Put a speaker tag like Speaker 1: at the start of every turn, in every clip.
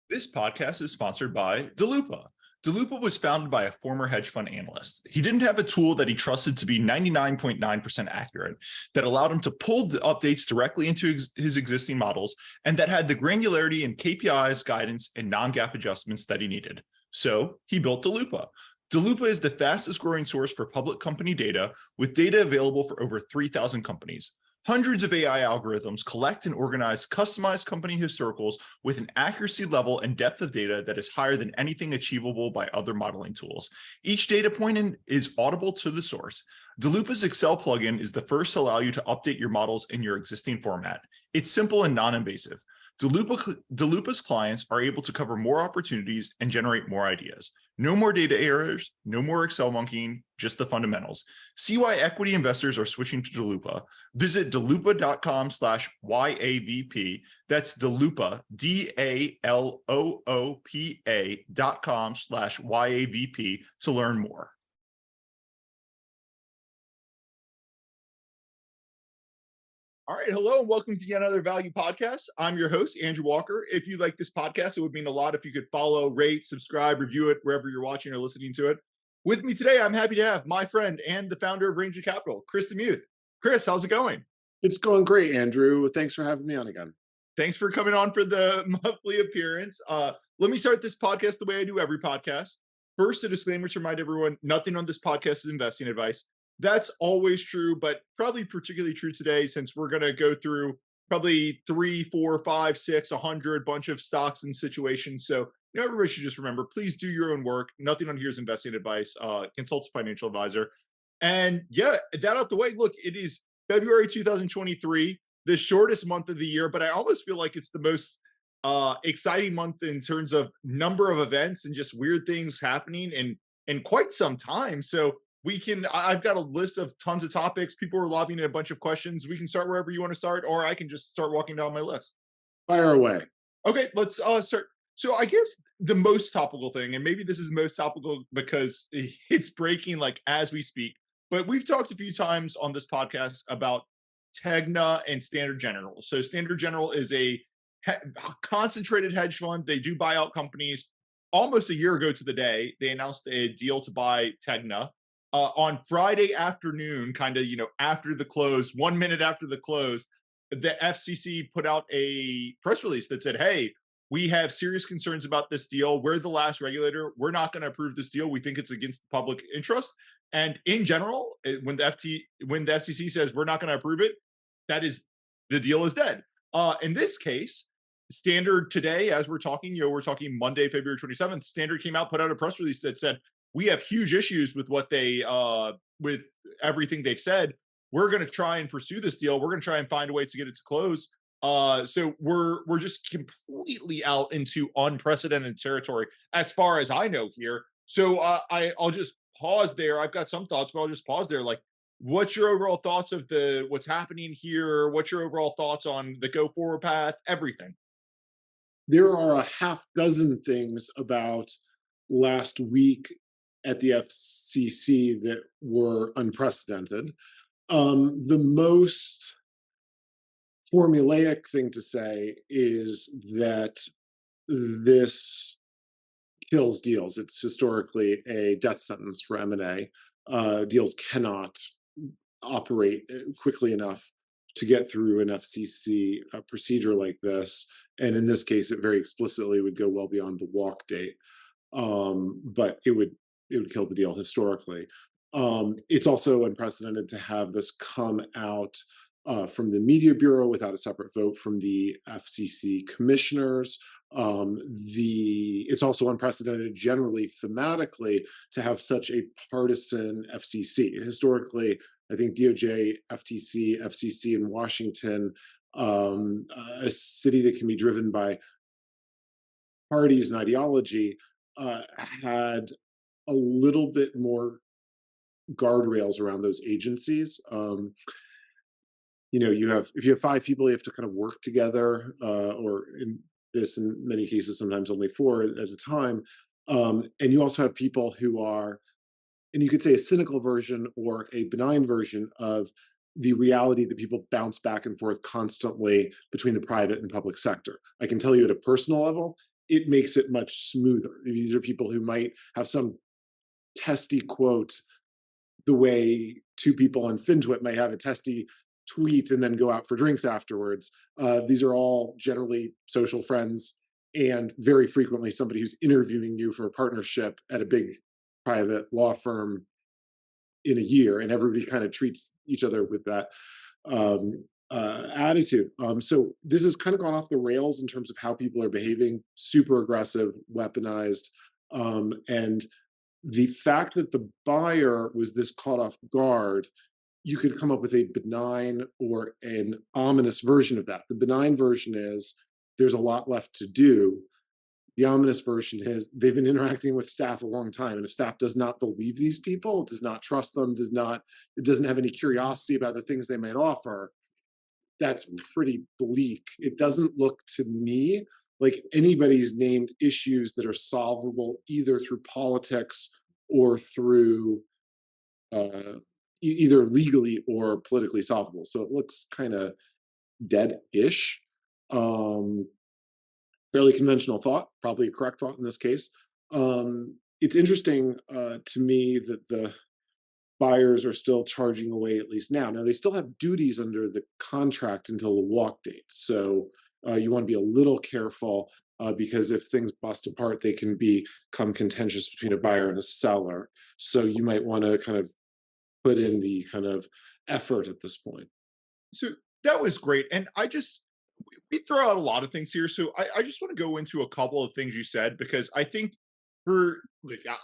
Speaker 1: This podcast is sponsored by DeLupa. DeLupa was founded by a former hedge fund analyst. He didn't have a tool that he trusted to be 99.9% accurate, that allowed him to pull the updates directly into his existing models, and that had the granularity and KPIs, guidance, and non-GAAP adjustments that he needed. So he built DeLupa. DeLupa is the fastest growing source for public company data, with data available for over 3,000 companies. Hundreds of AI algorithms collect and organize customized company historicals with an accuracy level and depth of data that is higher than anything achievable by other modeling tools. Each data point is audible to the source. DeLupa's Excel plugin is the first to allow you to update your models in your existing format. It's simple and non-invasive. DeLupa's clients are able to cover more opportunities and generate more ideas. No more data errors, no more Excel monkeying, just the fundamentals. See why equity investors are switching to DeLupa. Visit delupa.com/YAVP. That's DeLupa, DALOOPA.com/YAVP to learn more. All right, hello and welcome to yet another Value Podcast. I'm your host, Andrew Walker. If you like this podcast, it would mean a lot if you could follow, rate, subscribe, review it wherever you're watching or listening to it. With me today, I'm happy to have my friend and the founder of Ranger Capital, Chris DeMuth. Chris, how's it going?
Speaker 2: It's going great, Andrew. Thanks for having me on again.
Speaker 1: Thanks for coming on for the monthly appearance. Let me start this podcast the way I do every podcast. First, a disclaimer to remind everyone, nothing on this podcast is investing advice. That's always true, but probably particularly true today since we're going to go through probably 3, 4, 5, 6, 100 bunch of stocks and situations. So, everybody should just remember, please do your own work. Nothing on here is investing advice. Consult a financial advisor. And yeah, that out the way. Look, it is February 2023, the shortest month of the year, but I almost feel like it's the most exciting month in terms of number of events and just weird things happening in quite some time. So I've got a list of tons of topics. People are lobbing in a bunch of questions. We can start wherever you want to start, or I can just start walking down my list.
Speaker 2: Fire away.
Speaker 1: Okay, let's start. So I guess the most topical thing, and maybe this is most topical because it's breaking like as we speak, but we've talked a few times on this podcast about TGNA and Standard General. So Standard General is a concentrated hedge fund. They do buy out companies. Almost a year ago to the day, they announced a deal to buy TGNA. On Friday afternoon, kind of, after the close, 1 minute after the close, the FCC put out a press release that said, hey, we have serious concerns about this deal. We're the last regulator. We're not going to approve this deal. We think it's against the public interest. And in general, when the FCC says we're not going to approve it, the deal is dead. In this case, Standard today, as we're talking, we're talking Monday, February 27th, Standard came out, put out a press release that said, we have huge issues with what with everything they've said. We're going to try and pursue this deal. We're going to try and find a way to get it to close. So we're just completely out into unprecedented territory as far as I know here. So I'll just pause there. I've got some thoughts, but I'll just pause there. Like, what's your overall thoughts of what's happening here? What's your overall thoughts on the go forward path? Everything.
Speaker 2: There are a half dozen things about last week at the FCC that were unprecedented. The most formulaic thing to say is that this kills deals. It's historically a death sentence for M&A. Deals cannot operate quickly enough to get through an FCC procedure like this. And in this case, it very explicitly would go well beyond the walk date. But it would kill the deal historically. It's also unprecedented to have this come out from the Media Bureau without a separate vote from the FCC commissioners. It's also unprecedented generally thematically to have such a partisan FCC. Historically, I think DOJ, FTC, FCC in Washington, a city that can be driven by parties and ideology, had a little bit more guardrails around those agencies. If you have 5 people, you have to kind of work together, or in many cases, sometimes only 4 at a time. And you also have people who are, and you could say a cynical version or a benign version of the reality that people bounce back and forth constantly between the private and public sector. I can tell you at a personal level, it makes it much smoother. These are people who might have some testy quote the way two people on FinTwit may have a testy tweet and then go out for drinks afterwards. These are all generally social friends and very frequently somebody who's interviewing you for a partnership at a big private law firm in a year, and everybody kind of treats each other with that attitude. So this has kind of gone off the rails in terms of how people are behaving, super aggressive, weaponized, and the fact that the buyer was this caught off guard, you could come up with a benign or an ominous version of that. The benign version is there's a lot left to do. The ominous version is they've been interacting with staff a long time, and if staff does not believe these people, does not trust them, it doesn't have any curiosity about the things they might offer, that's pretty bleak. It doesn't look to me like anybody's named issues that are solvable either through politics or through either legally or politically solvable. So it looks kind of dead-ish. Um, Fairly conventional thought, probably a correct thought in this case. It's interesting to me that the buyers are still charging away at least now. Now they still have duties under the contract until the walk date, so you want to be a little careful because if things bust apart, they can become contentious between a buyer and a seller. So you might want to kind of put in the kind of effort at this point.
Speaker 1: So that was great. And we throw out a lot of things here. So I just want to go into a couple of things you said, because I think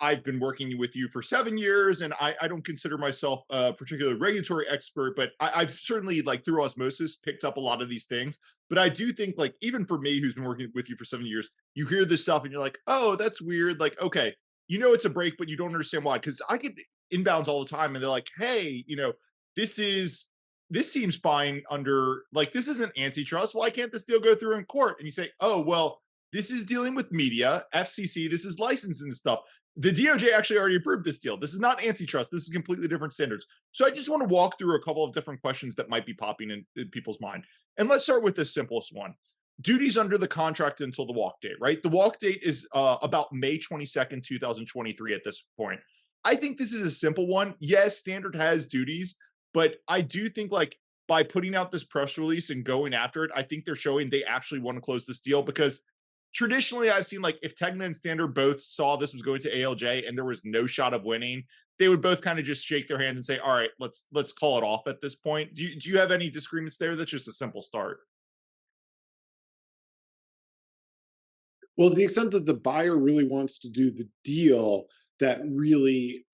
Speaker 1: I've been working with you for 7 years, and I don't consider myself a particular regulatory expert, but I've certainly, like, through osmosis, picked up a lot of these things. But I do think, like, even for me, who's been working with you for 7 years, you hear this stuff and you're like, oh, that's weird. Like, okay, it's a break, but you don't understand why. Because I get inbounds all the time, and they're like, hey, this is this seems fine under, like, this isn't antitrust. Why can't this deal go through in court? And you say, oh, well, this is dealing with media, FCC, this is licensing and stuff. The DOJ actually already approved this deal. This is not antitrust. This is completely different standards. So I just want to walk through a couple of different questions that might be popping in people's mind. And let's start with the simplest one. Duties under the contract until the walk date, right? The walk date is about May 22nd, 2023 at this point. I think this is a simple one. Yes, Standard has duties, but I do think, like, by putting out this press release and going after it, I think they're showing they actually want to close this deal, because traditionally I've seen, like, if Tegna and Standard both saw this was going to ALJ and there was no shot of winning, they would both kind of just shake their hands and say, all right, let's call it off at this point. Do you have any disagreements there? That's just a simple start.
Speaker 2: Well, to the extent that the buyer really wants to do the deal, that really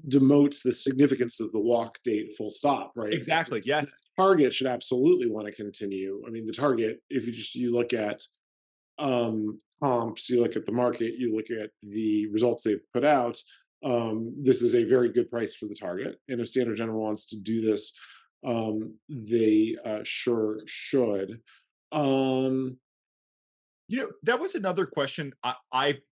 Speaker 2: demotes the significance of the walk date, full stop, right?
Speaker 1: Exactly. Yes.
Speaker 2: The target should absolutely want to continue. I mean, the target, if you look at comps, you look at the market, you look at the results they've put out, this is a very good price for the target. And if Standard General wants to do this, they sure should. Um,
Speaker 1: That was another question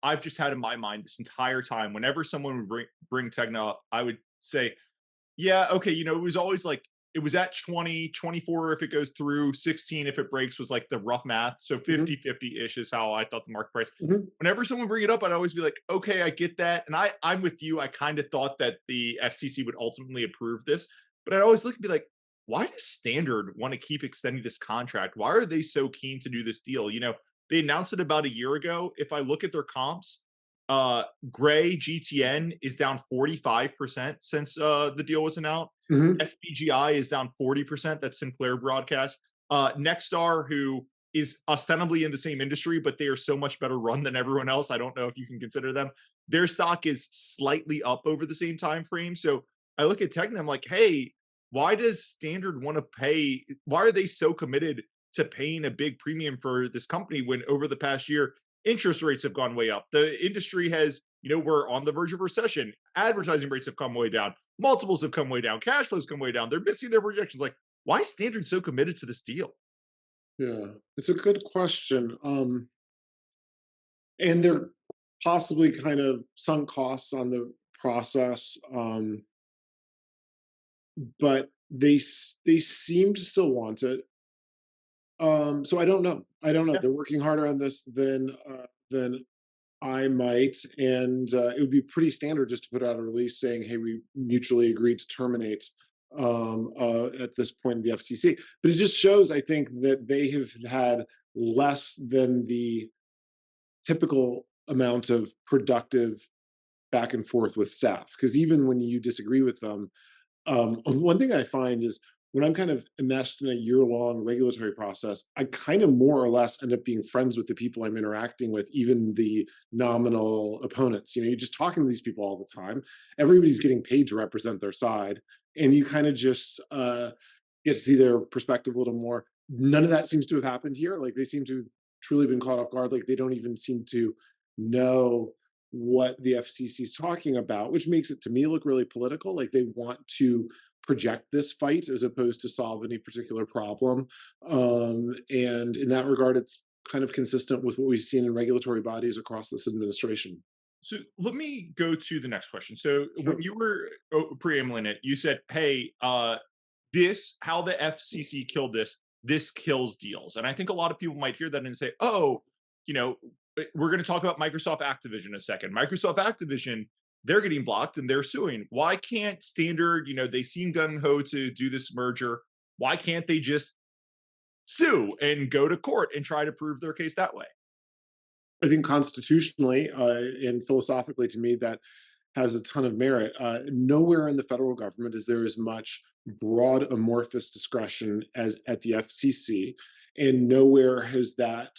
Speaker 1: I've just had in my mind this entire time. Whenever someone would bring Tegna up, I would say, yeah, okay, it was always like, it was at 20, 24 if it goes through, 16 if it breaks was like the rough math. So
Speaker 2: mhm,
Speaker 1: 50-50 ish is how I thought the market price.
Speaker 2: mhm.
Speaker 1: Whenever someone bring it up, I'd always be like, okay, I get that. And I'm with you. I kind of thought that the FCC would ultimately approve this, but I'd always look and be like, why does Standard want to keep extending this contract? Why are they so keen to do this deal? They announced it about a year ago. If I look at their comps, uh, Gray GTN is down 45% since the deal was announced.
Speaker 2: Mhm.
Speaker 1: SPGI is down 40%. That's Sinclair Broadcast. Nexstar, who is ostensibly in the same industry, but they are so much better run than everyone else. I don't know if you can consider them. Their stock is slightly up over the same time frame. So I look at Tech and I'm like, hey, why does Standard want to pay? Why are they so committed to paying a big premium for this company when over the past year interest rates have gone way up? The industry has, we're on the verge of recession. Advertising rates have come way down. Multiples have come way down. Cash flows come way down. They're missing their projections. Like, why is Standard so committed to this deal?
Speaker 2: Yeah, it's a good question. And they're possibly kind of sunk costs on the process, but they seem to still want it. So I don't know. I don't know.
Speaker 1: Yeah.
Speaker 2: They're working harder on this than I might, and it would be pretty standard just to put out a release saying, "Hey, we mutually agreed to terminate at this point in the FCC." But it just shows, I think, that they have had less than the typical amount of productive back and forth with staff. Because even when you disagree with them, one thing I find is when I'm kind of enmeshed in a year-long regulatory process, I kind of more or less end up being friends with the people I'm interacting with, even the nominal opponents. You know, you're just talking to these people all the time. Everybody's getting paid to represent their side, and you kind of just get to see their perspective a little more. None of that seems to have happened here. Like they seem to have truly been caught off guard. Like they don't even seem to know what the FCC is talking about, which makes it to me look really political. Like they want to project this fight as opposed to solve any particular problem. And in that regard, it's kind of consistent with what we've seen in regulatory bodies across this administration.
Speaker 1: So let me go to the next question. So when
Speaker 2: Sure.
Speaker 1: you were preambling it, you said, "Hey, this how the FCC killed this. This kills deals." And I think a lot of people might hear that and say, "Oh, you know, we're going to talk about Microsoft Activision in a second. Microsoft Activision, they're getting blocked and they're suing. Why can't Standard? They seem gung ho to do this merger. Why can't they just sue and go to court and try to prove their case that way?"
Speaker 2: I think constitutionally and philosophically, to me, that has a ton of merit. Nowhere in the federal government is there as much broad amorphous discretion as at the FCC, and nowhere has that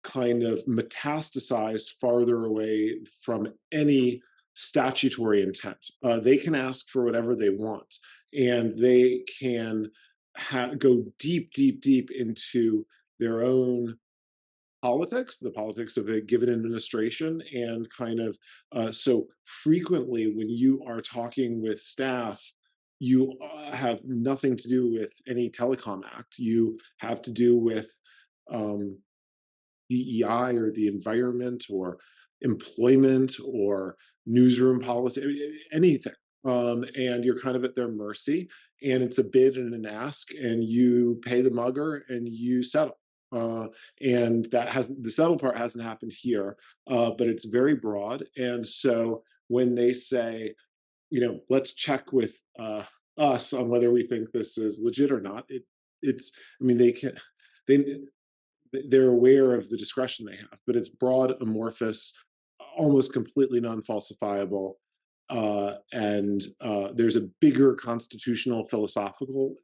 Speaker 2: kind of metastasized farther away from any statutory intent. They can ask for whatever they want, and they can go deep, deep, deep into their own politics, the politics of a given administration, and kind of so frequently when you are talking with staff, you have nothing to do with any telecom act. You have to do with um, DEI or the environment or employment or newsroom policy, anything. And you're kind of at their mercy. And it's a bid and an ask, and you pay the mugger and you settle. And that hasn't, the settle part hasn't happened here, but it's very broad. And so when they say, let's check with us on whether we think this is legit or not, it's, I mean, they, they're aware of the discretion they have, but it's broad, amorphous, almost completely non-falsifiable. And there's a bigger constitutional philosophical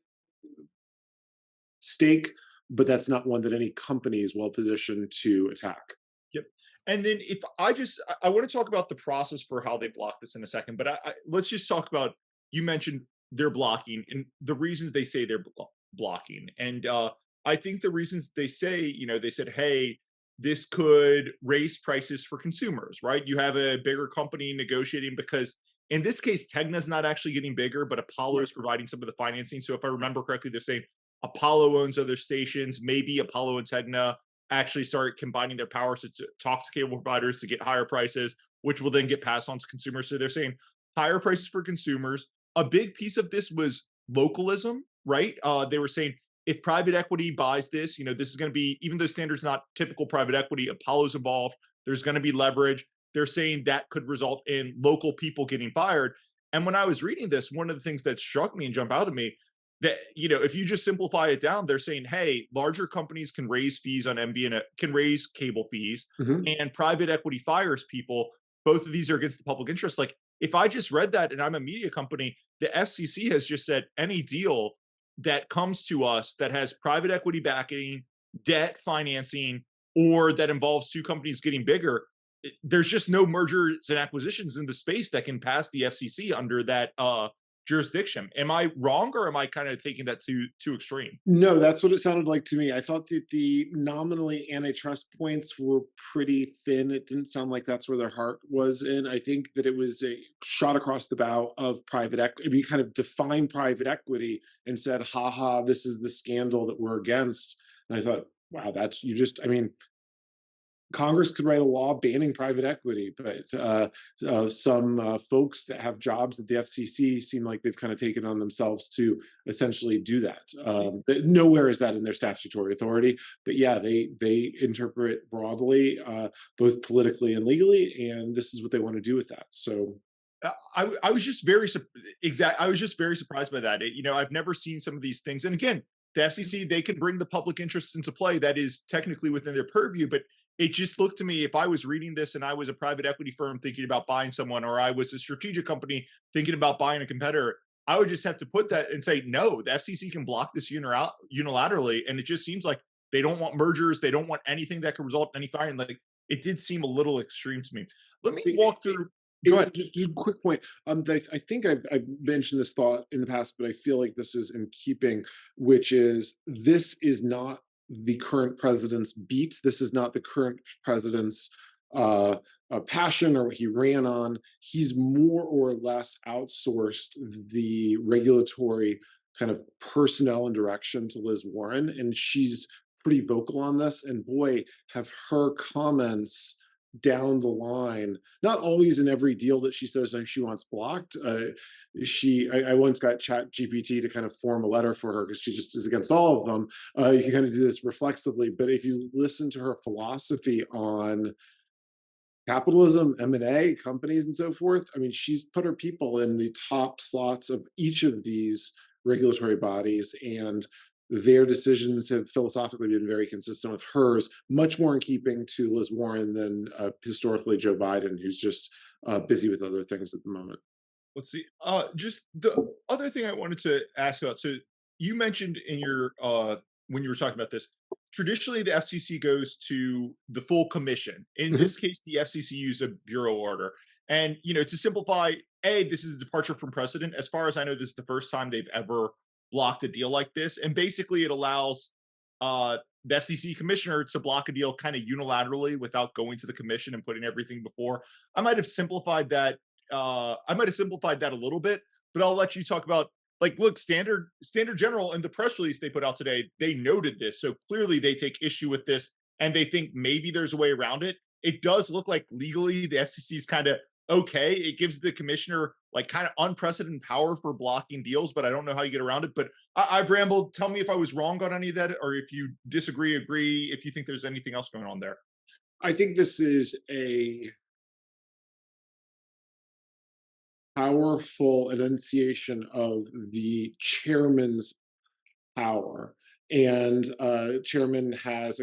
Speaker 2: stake, but that's not one that any company is well positioned to attack.
Speaker 1: Yep. And then if I want to talk about the process for how they block this in a second, but let's just talk about, you mentioned they're blocking and the reasons they say they're blocking. And I think the reasons they say, they said, "Hey, this could raise prices for consumers," right? You have a bigger company negotiating because in this case, Tegna's not actually getting bigger, but Apollo
Speaker 2: Right.
Speaker 1: is providing some of the financing. So if I remember correctly, they're saying Apollo owns other stations, maybe Apollo and Tegna actually start combining their powers to talk to cable providers to get higher prices, which will then get passed on to consumers. So they're saying higher prices for consumers. A big piece of this was localism, right? They were saying if private equity buys this, this is going to be, even though Standard's not typical private equity, Apollo's involved, there's going to be leverage. They're saying that could result in local people getting fired. And when I was reading this, one of the things that struck me and jumped out at me that, if you just simplify it down, they're saying, "Hey, larger companies can raise fees on MVN, can raise cable fees,
Speaker 2: Mhm.
Speaker 1: and private equity fires people. Both of these are against the public interest." Like, if I just read that and I'm a media company, the FCC has just said any deal that comes to us that has private equity backing, debt financing, or that involves two companies getting bigger, there's just no mergers and acquisitions in the space that can pass the FCC under that jurisdiction. Am I wrong, or am I kind of taking that too extreme?
Speaker 2: No, that's what it sounded like to me. I thought that the nominally antitrust points were pretty thin. It didn't sound like that's where their heart was in. I think that it was a shot across the bow of private equity. We kind of defined private equity and said, haha, this is the scandal that we're against. And I thought, wow, that's you just, I mean, Congress could write a law banning private equity, but some folks that have jobs at the FCC seem like they've kind of taken on themselves to essentially do that. Nowhere is that in their statutory authority, but yeah, they interpret broadly, both politically and legally, and this is what they want to do with that. So
Speaker 1: I was just very I was just very surprised by that. I've never seen some of these things. And again, the FCC, they can bring the public interest into play. That is technically within their purview. But it just looked to me, if I was reading this and I was a private equity firm thinking about buying someone, or I was a strategic company thinking about buying a competitor, I would just have to put that and say, no, the FCC can block this unilaterally. And it just seems like they don't want mergers. They don't want anything that could result in any firing. Like, it did seem a little extreme to me. Let me walk through. Go ahead.
Speaker 2: Just a quick point. I think I've mentioned this thought in the past, but I feel like this is in keeping, which is this is not the current president's beat. This is not the current president's passion or what he ran on. He's more or less outsourced the regulatory kind of personnel and direction to Liz Warren, and she's pretty vocal on this. And boy, have her comments down the line, not always in every deal that she says she wants blocked. I once got Chat GPT to kind of form a letter for her because she just is against all of them. You can kind of do this reflexively, but if you listen to her philosophy on capitalism, M&A, companies, and so forth, I mean, she's put her people in the top slots of each of these regulatory bodies, and their decisions have philosophically been very consistent with hers, much more in keeping to Liz Warren than historically Joe Biden, who's just busy with other things at the moment.
Speaker 1: Let's see. Just the other thing I wanted to ask about. So you mentioned in your when you were talking about this, traditionally the FCC goes to the full commission. In
Speaker 2: Mhm.
Speaker 1: this case, the FCC used a bureau order. And to simplify, this is a departure from precedent. As far as I know, this is the first time they've ever blocked a deal like this. And basically, it allows the FCC commissioner to block a deal kind of unilaterally without going to the commission and putting everything before. I might have simplified that a little bit, but I'll let you talk about, like, look, Standard General in the press release they put out today, they noted this. So clearly they take issue with this and they think maybe there's a way around it. It does look like legally the FCC is kind of okay. It gives the commissioner like kind of unprecedented power for blocking deals, but I don't know how you get around it. But I've rambled. Tell me if I was wrong on any of that, or if you disagree, agree, if you think there's anything else going on there.
Speaker 2: I think this is a powerful enunciation of the chairman's power. And chairman has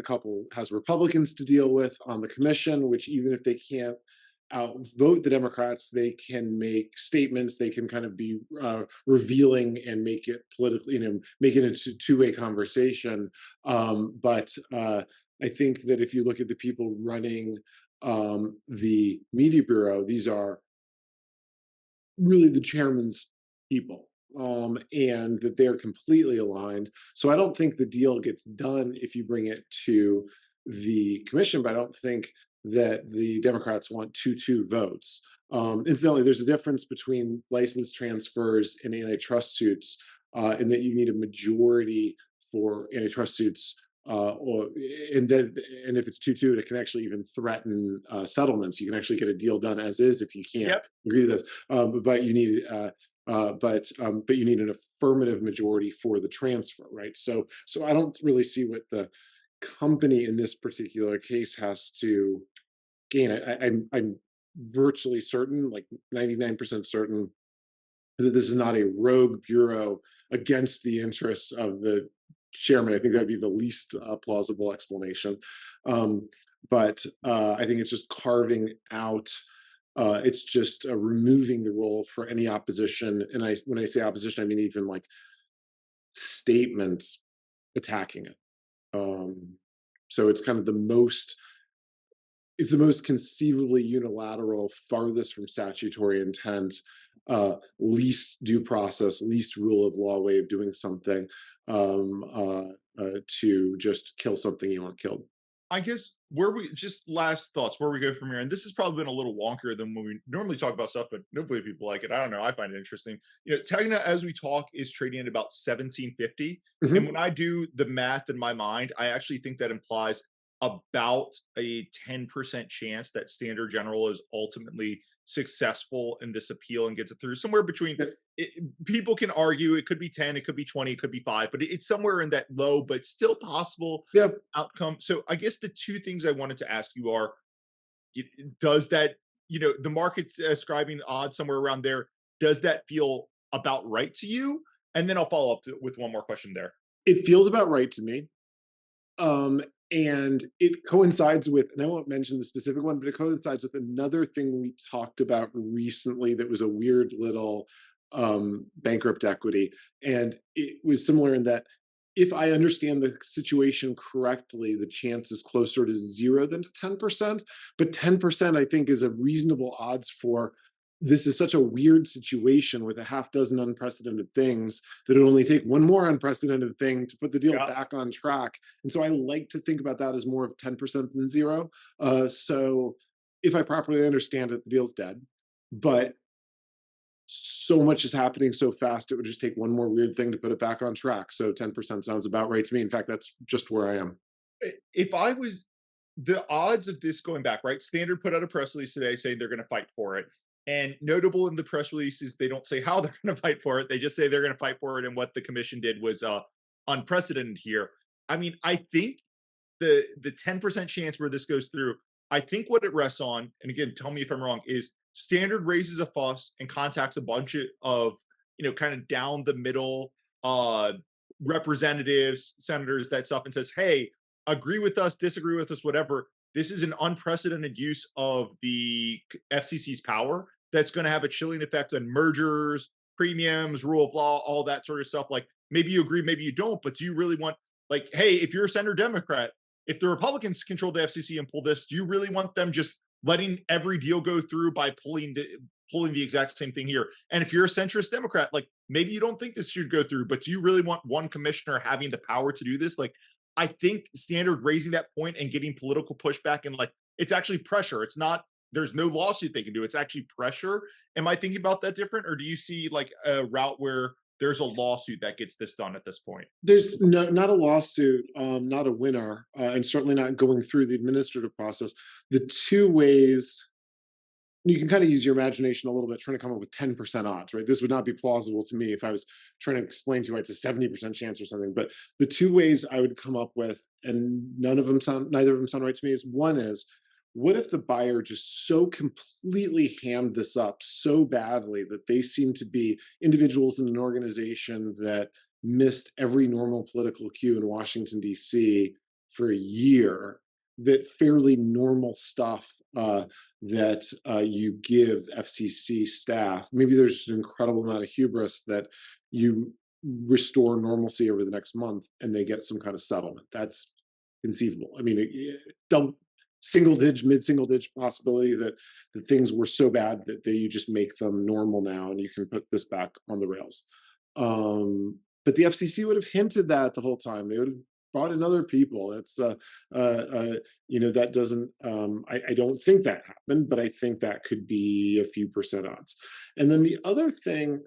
Speaker 2: Republicans to deal with on the commission, which even if they can't outvote the Democrats, they can make statements. They can kind of be revealing and make it politically, make it into two-way conversation. But I think that if you look at the people running the media bureau, these are really the chairman's people, and that they're completely aligned. So I don't think the deal gets done if you bring it to the commission, but I don't think that the Democrats want 2-2 votes. Incidentally, there's a difference between license transfers and antitrust suits, in that you need a majority for antitrust suits, or and if it's 2-2, it can actually even threaten settlements. You can actually get a deal done as is if you can't
Speaker 1: Yep.
Speaker 2: agree to this, but you need but you need an affirmative majority for the transfer, right? So I don't really see what the company in this particular case has to gain. I'm virtually certain, like 99% certain, that this is not a rogue bureau against the interests of the chairman. I think that'd be the least plausible explanation. But I think it's just carving out. It's just removing the role for any opposition, and when I say opposition, I mean even like statements attacking it. Um, so it's the most conceivably unilateral, farthest from statutory intent, least due process, least rule of law way of doing something, to just kill something you want killed.
Speaker 1: I guess where we just last thoughts where we go from here, and this has probably been a little wonkier than when we normally talk about stuff, but hopefully people like it. I don't know. I find it interesting. TGNA as we talk is trading at about 1750, and
Speaker 2: Mhm.
Speaker 1: when I do the math in my mind, I actually think that implies about a 10% chance that Standard General is ultimately successful in this appeal and gets it through. Somewhere between
Speaker 2: Yeah,
Speaker 1: people can argue it could be 10, it could be 20, it could be 5, but it's somewhere in that low, but still possible
Speaker 2: yeah,
Speaker 1: outcome. So I guess the two things I wanted to ask you are, does that, the market's ascribing odds somewhere around there, does that feel about right to you? And then I'll follow up with one more question there.
Speaker 2: it feels about right to me. Um, and it coincides with, and I won't mention the specific one, but it coincides with another thing we talked about recently that was a weird little bankrupt equity. And it was similar in that if I understand the situation correctly, the chance is closer to zero than to 10%. But 10%, I think, is a reasonable odds for this is such a weird situation with a half dozen unprecedented things that it only take one more unprecedented thing to put the deal
Speaker 1: Yeah.
Speaker 2: back on track. And so I like to think about that as more of 10% than zero. So if I properly understand it, the deal's dead. But so much is happening so fast, it would just take one more weird thing to put it back on track. So 10% sounds about right to me. In fact, that's just where I am.
Speaker 1: If I was the odds of this going back, right? Standard put out a press release today saying they're going to fight for it. And notable in the press release is they don't say how they're going to fight for it. They just say they're going to fight for it. And what the commission did was unprecedented here. I mean, I think the 10% chance where this goes through, I think what it rests on, and again, tell me if I'm wrong, is Standard raises a fuss and contacts a bunch of, kind of down the middle uh representatives, senators, that stuff, and says, hey, agree with us, disagree with us, whatever. This is an unprecedented use of the FCC's power that's going to have a chilling effect on mergers, premiums, rule of law, all that sort of stuff. Like maybe you agree, maybe you don't, but do you really want, like, hey, if you're a senator Democrat, if the Republicans control the FCC and pull this, do you really want them just letting every deal go through by pulling the exact same thing here? And if you're a centrist Democrat, like maybe you don't think this should go through, but do you really want one commissioner having the power to do this? Like, I think Standard raising that point and getting political pushback, and like it's actually pressure. It's not, there's no lawsuit they can do. It's actually pressure. Am I thinking about that different, or do you see like a route where there's a lawsuit that gets this done at this point?
Speaker 2: There's no, not a lawsuit, not a winner, and certainly not going through the administrative process. The two ways you can kind of use your imagination a little bit, trying to come up with 10% odds, right? This would not be plausible to me if I was trying to explain to you why it's a 70% chance or something. But the two ways I would come up with, and neither of them sound right to me, is one is, what if the buyer just so completely hammed this up so badly that they seem to be individuals in an organization that missed every normal political cue in Washington, D.C. for a year, that fairly normal stuff that you give FCC staff, maybe there's just an incredible amount of hubris that you restore normalcy over the next month and they get some kind of settlement. That's conceivable. I mean, double, single digit, mid single digit possibility that things were so bad that you just make them normal now and you can put this back on the rails. But the FCC would have hinted that the whole time. They would have brought in other people. It's that doesn't. I don't think that happened, but I think that could be a few percent odds. And then the other thing,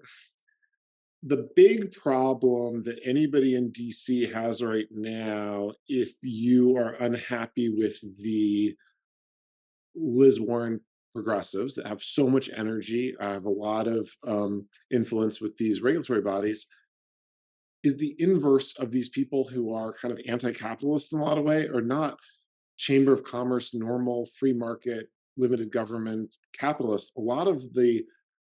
Speaker 2: the big problem that anybody in DC has right now, if you are unhappy with the Liz Warren progressives that have so much energy, have a lot of influence with these regulatory bodies, is the inverse of these people who are kind of anti-capitalist in a lot of way, or not chamber of commerce, normal free market, limited government capitalists. A lot of the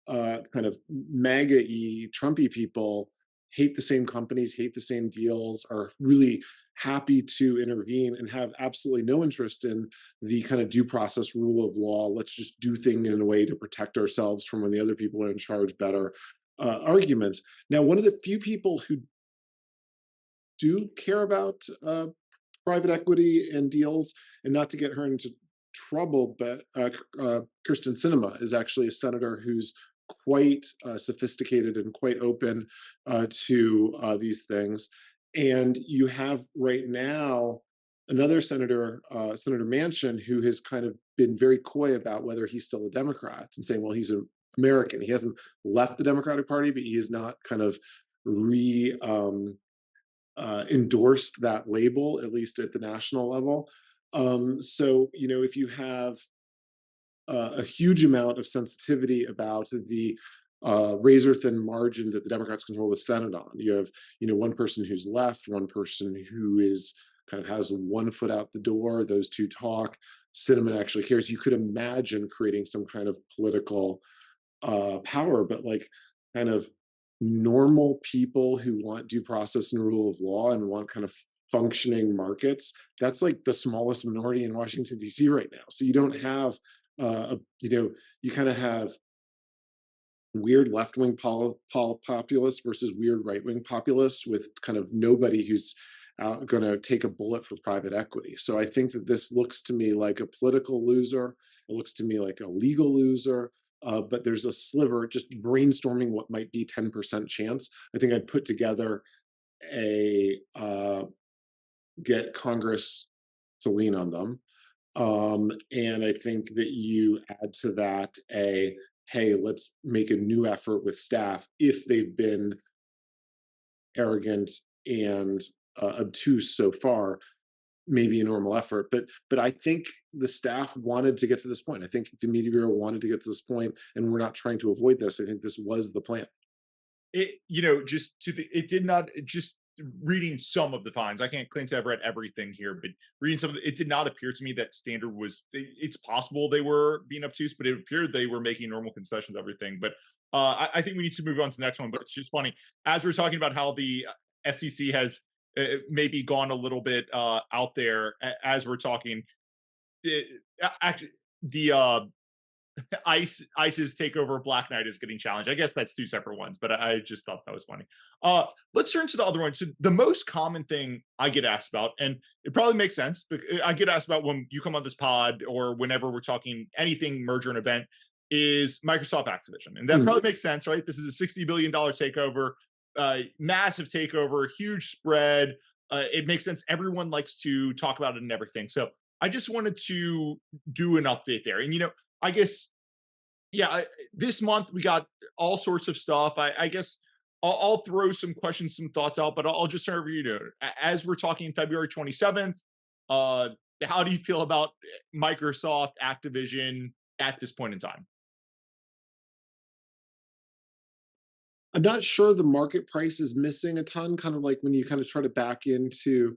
Speaker 2: kind of MAGA-y, Trumpy people hate the same companies, hate the same deals, are really happy to intervene and have absolutely no interest in the kind of due process rule of law. Let's just do things in a way to protect ourselves from when the other people are in charge better arguments. Now, one of the few people who do care about private equity and deals, and not to get her into trouble, but Kirsten Sinema is actually a senator who's quite sophisticated and quite open to these things. And you have right now another senator, Senator Manchin, who has kind of been very coy about whether he's still a Democrat and saying, well, he's an American. He hasn't left the Democratic Party, but he is not kind of endorsed that label, at least at the national level. So, if you have a huge amount of sensitivity about the razor thin margin that the Democrats control the Senate on. You have, one person who's left, one person who is kind of has one foot out the door. Those two talk. Cinnamon actually cares. You could imagine creating some kind of political power, but like kind of normal people who want due process and rule of law and want kind of functioning markets. That's like the smallest minority in Washington D.C. right now. So you don't have, you kind of have weird left-wing populists versus weird right-wing populists with kind of nobody who's going to take a bullet for private equity. So I think that this looks to me like a political loser. It looks to me like a legal loser. But there's a sliver, just brainstorming what might be 10% chance. I think I'd put together a get Congress to lean on them. And I think that you add to that a, hey, let's make a new effort with staff if they've been arrogant and obtuse so far, maybe a normal effort. But I think the staff wanted to get to this point. I think the Media Bureau wanted to get to this point, and we're not trying to avoid this. I think this was the plan.
Speaker 1: It did not just reading some of the fines. I can't claim to have read everything here, but reading some of it did not appear to me that Standard was. It's possible they were being obtuse, but it appeared they were making normal concessions. Everything, but I think we need to move on to the next one. But it's just funny as we're talking about how the FCC has maybe gone a little bit out there as we're talking. Actually, the ICE's takeover of Black Knight is getting challenged. I guess that's two separate ones, but I just thought that was funny. Let's turn to the other one. So the most common thing I get asked about, and it probably makes sense, but I get asked about when you come on this pod or whenever we're talking anything merger and event, is Microsoft Activision. And that probably makes sense, right? This is a $60 billion takeover, massive takeover, huge spread. It makes sense. Everyone likes to talk about it and everything. So I just wanted to do an update there. And, I guess, yeah, this month we got all sorts of stuff. I guess I'll throw some questions, some thoughts out, but I'll just start with you. As we're talking February 27th, how do you feel about Microsoft Activision at this point in time?
Speaker 2: I'm not sure the market price is missing a ton, kind of like when you kind of try to back into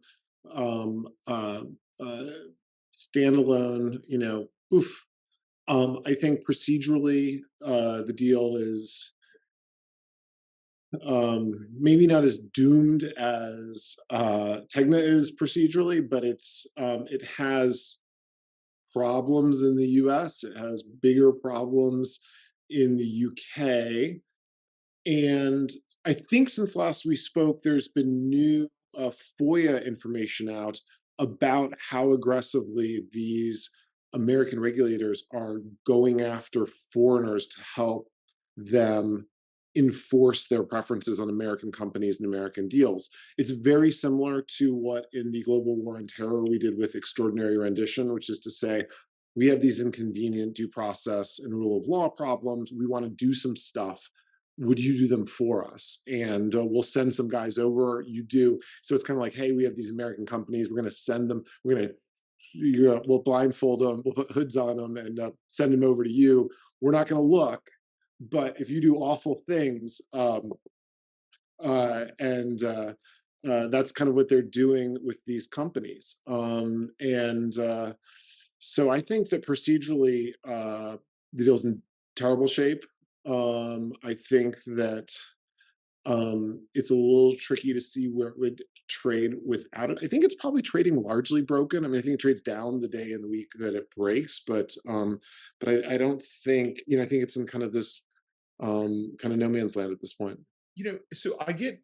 Speaker 2: um, uh, uh, standalone, oof. I think procedurally, the deal is maybe not as doomed as Tegna is procedurally, but it has problems in the US. It has bigger problems in the UK. And I think since last we spoke, there's been new FOIA information out about how aggressively these American regulators are going after foreigners to help them enforce their preferences on American companies and American deals. It's very similar to what in the global war on terror we did with extraordinary rendition, which is to say, we have these inconvenient due process and rule of law problems. We want to do some stuff. Would you do them for us? And we'll send some guys over. You do. So it's kind of like, hey, we have these American companies. We're going to send them. We'll blindfold them. We'll put hoods on them and send them over to you. We're not going to look. But if you do awful things, and that's kind of what they're doing with these companies. So I think that procedurally, the deal's in terrible shape. I think that it's a little tricky to see where it would trade without it. I think it's probably trading largely broken. I mean, I think it trades down the day and the week that it breaks, but I don't think, I think it's in kind of this kind of no man's land at this point.
Speaker 1: So I get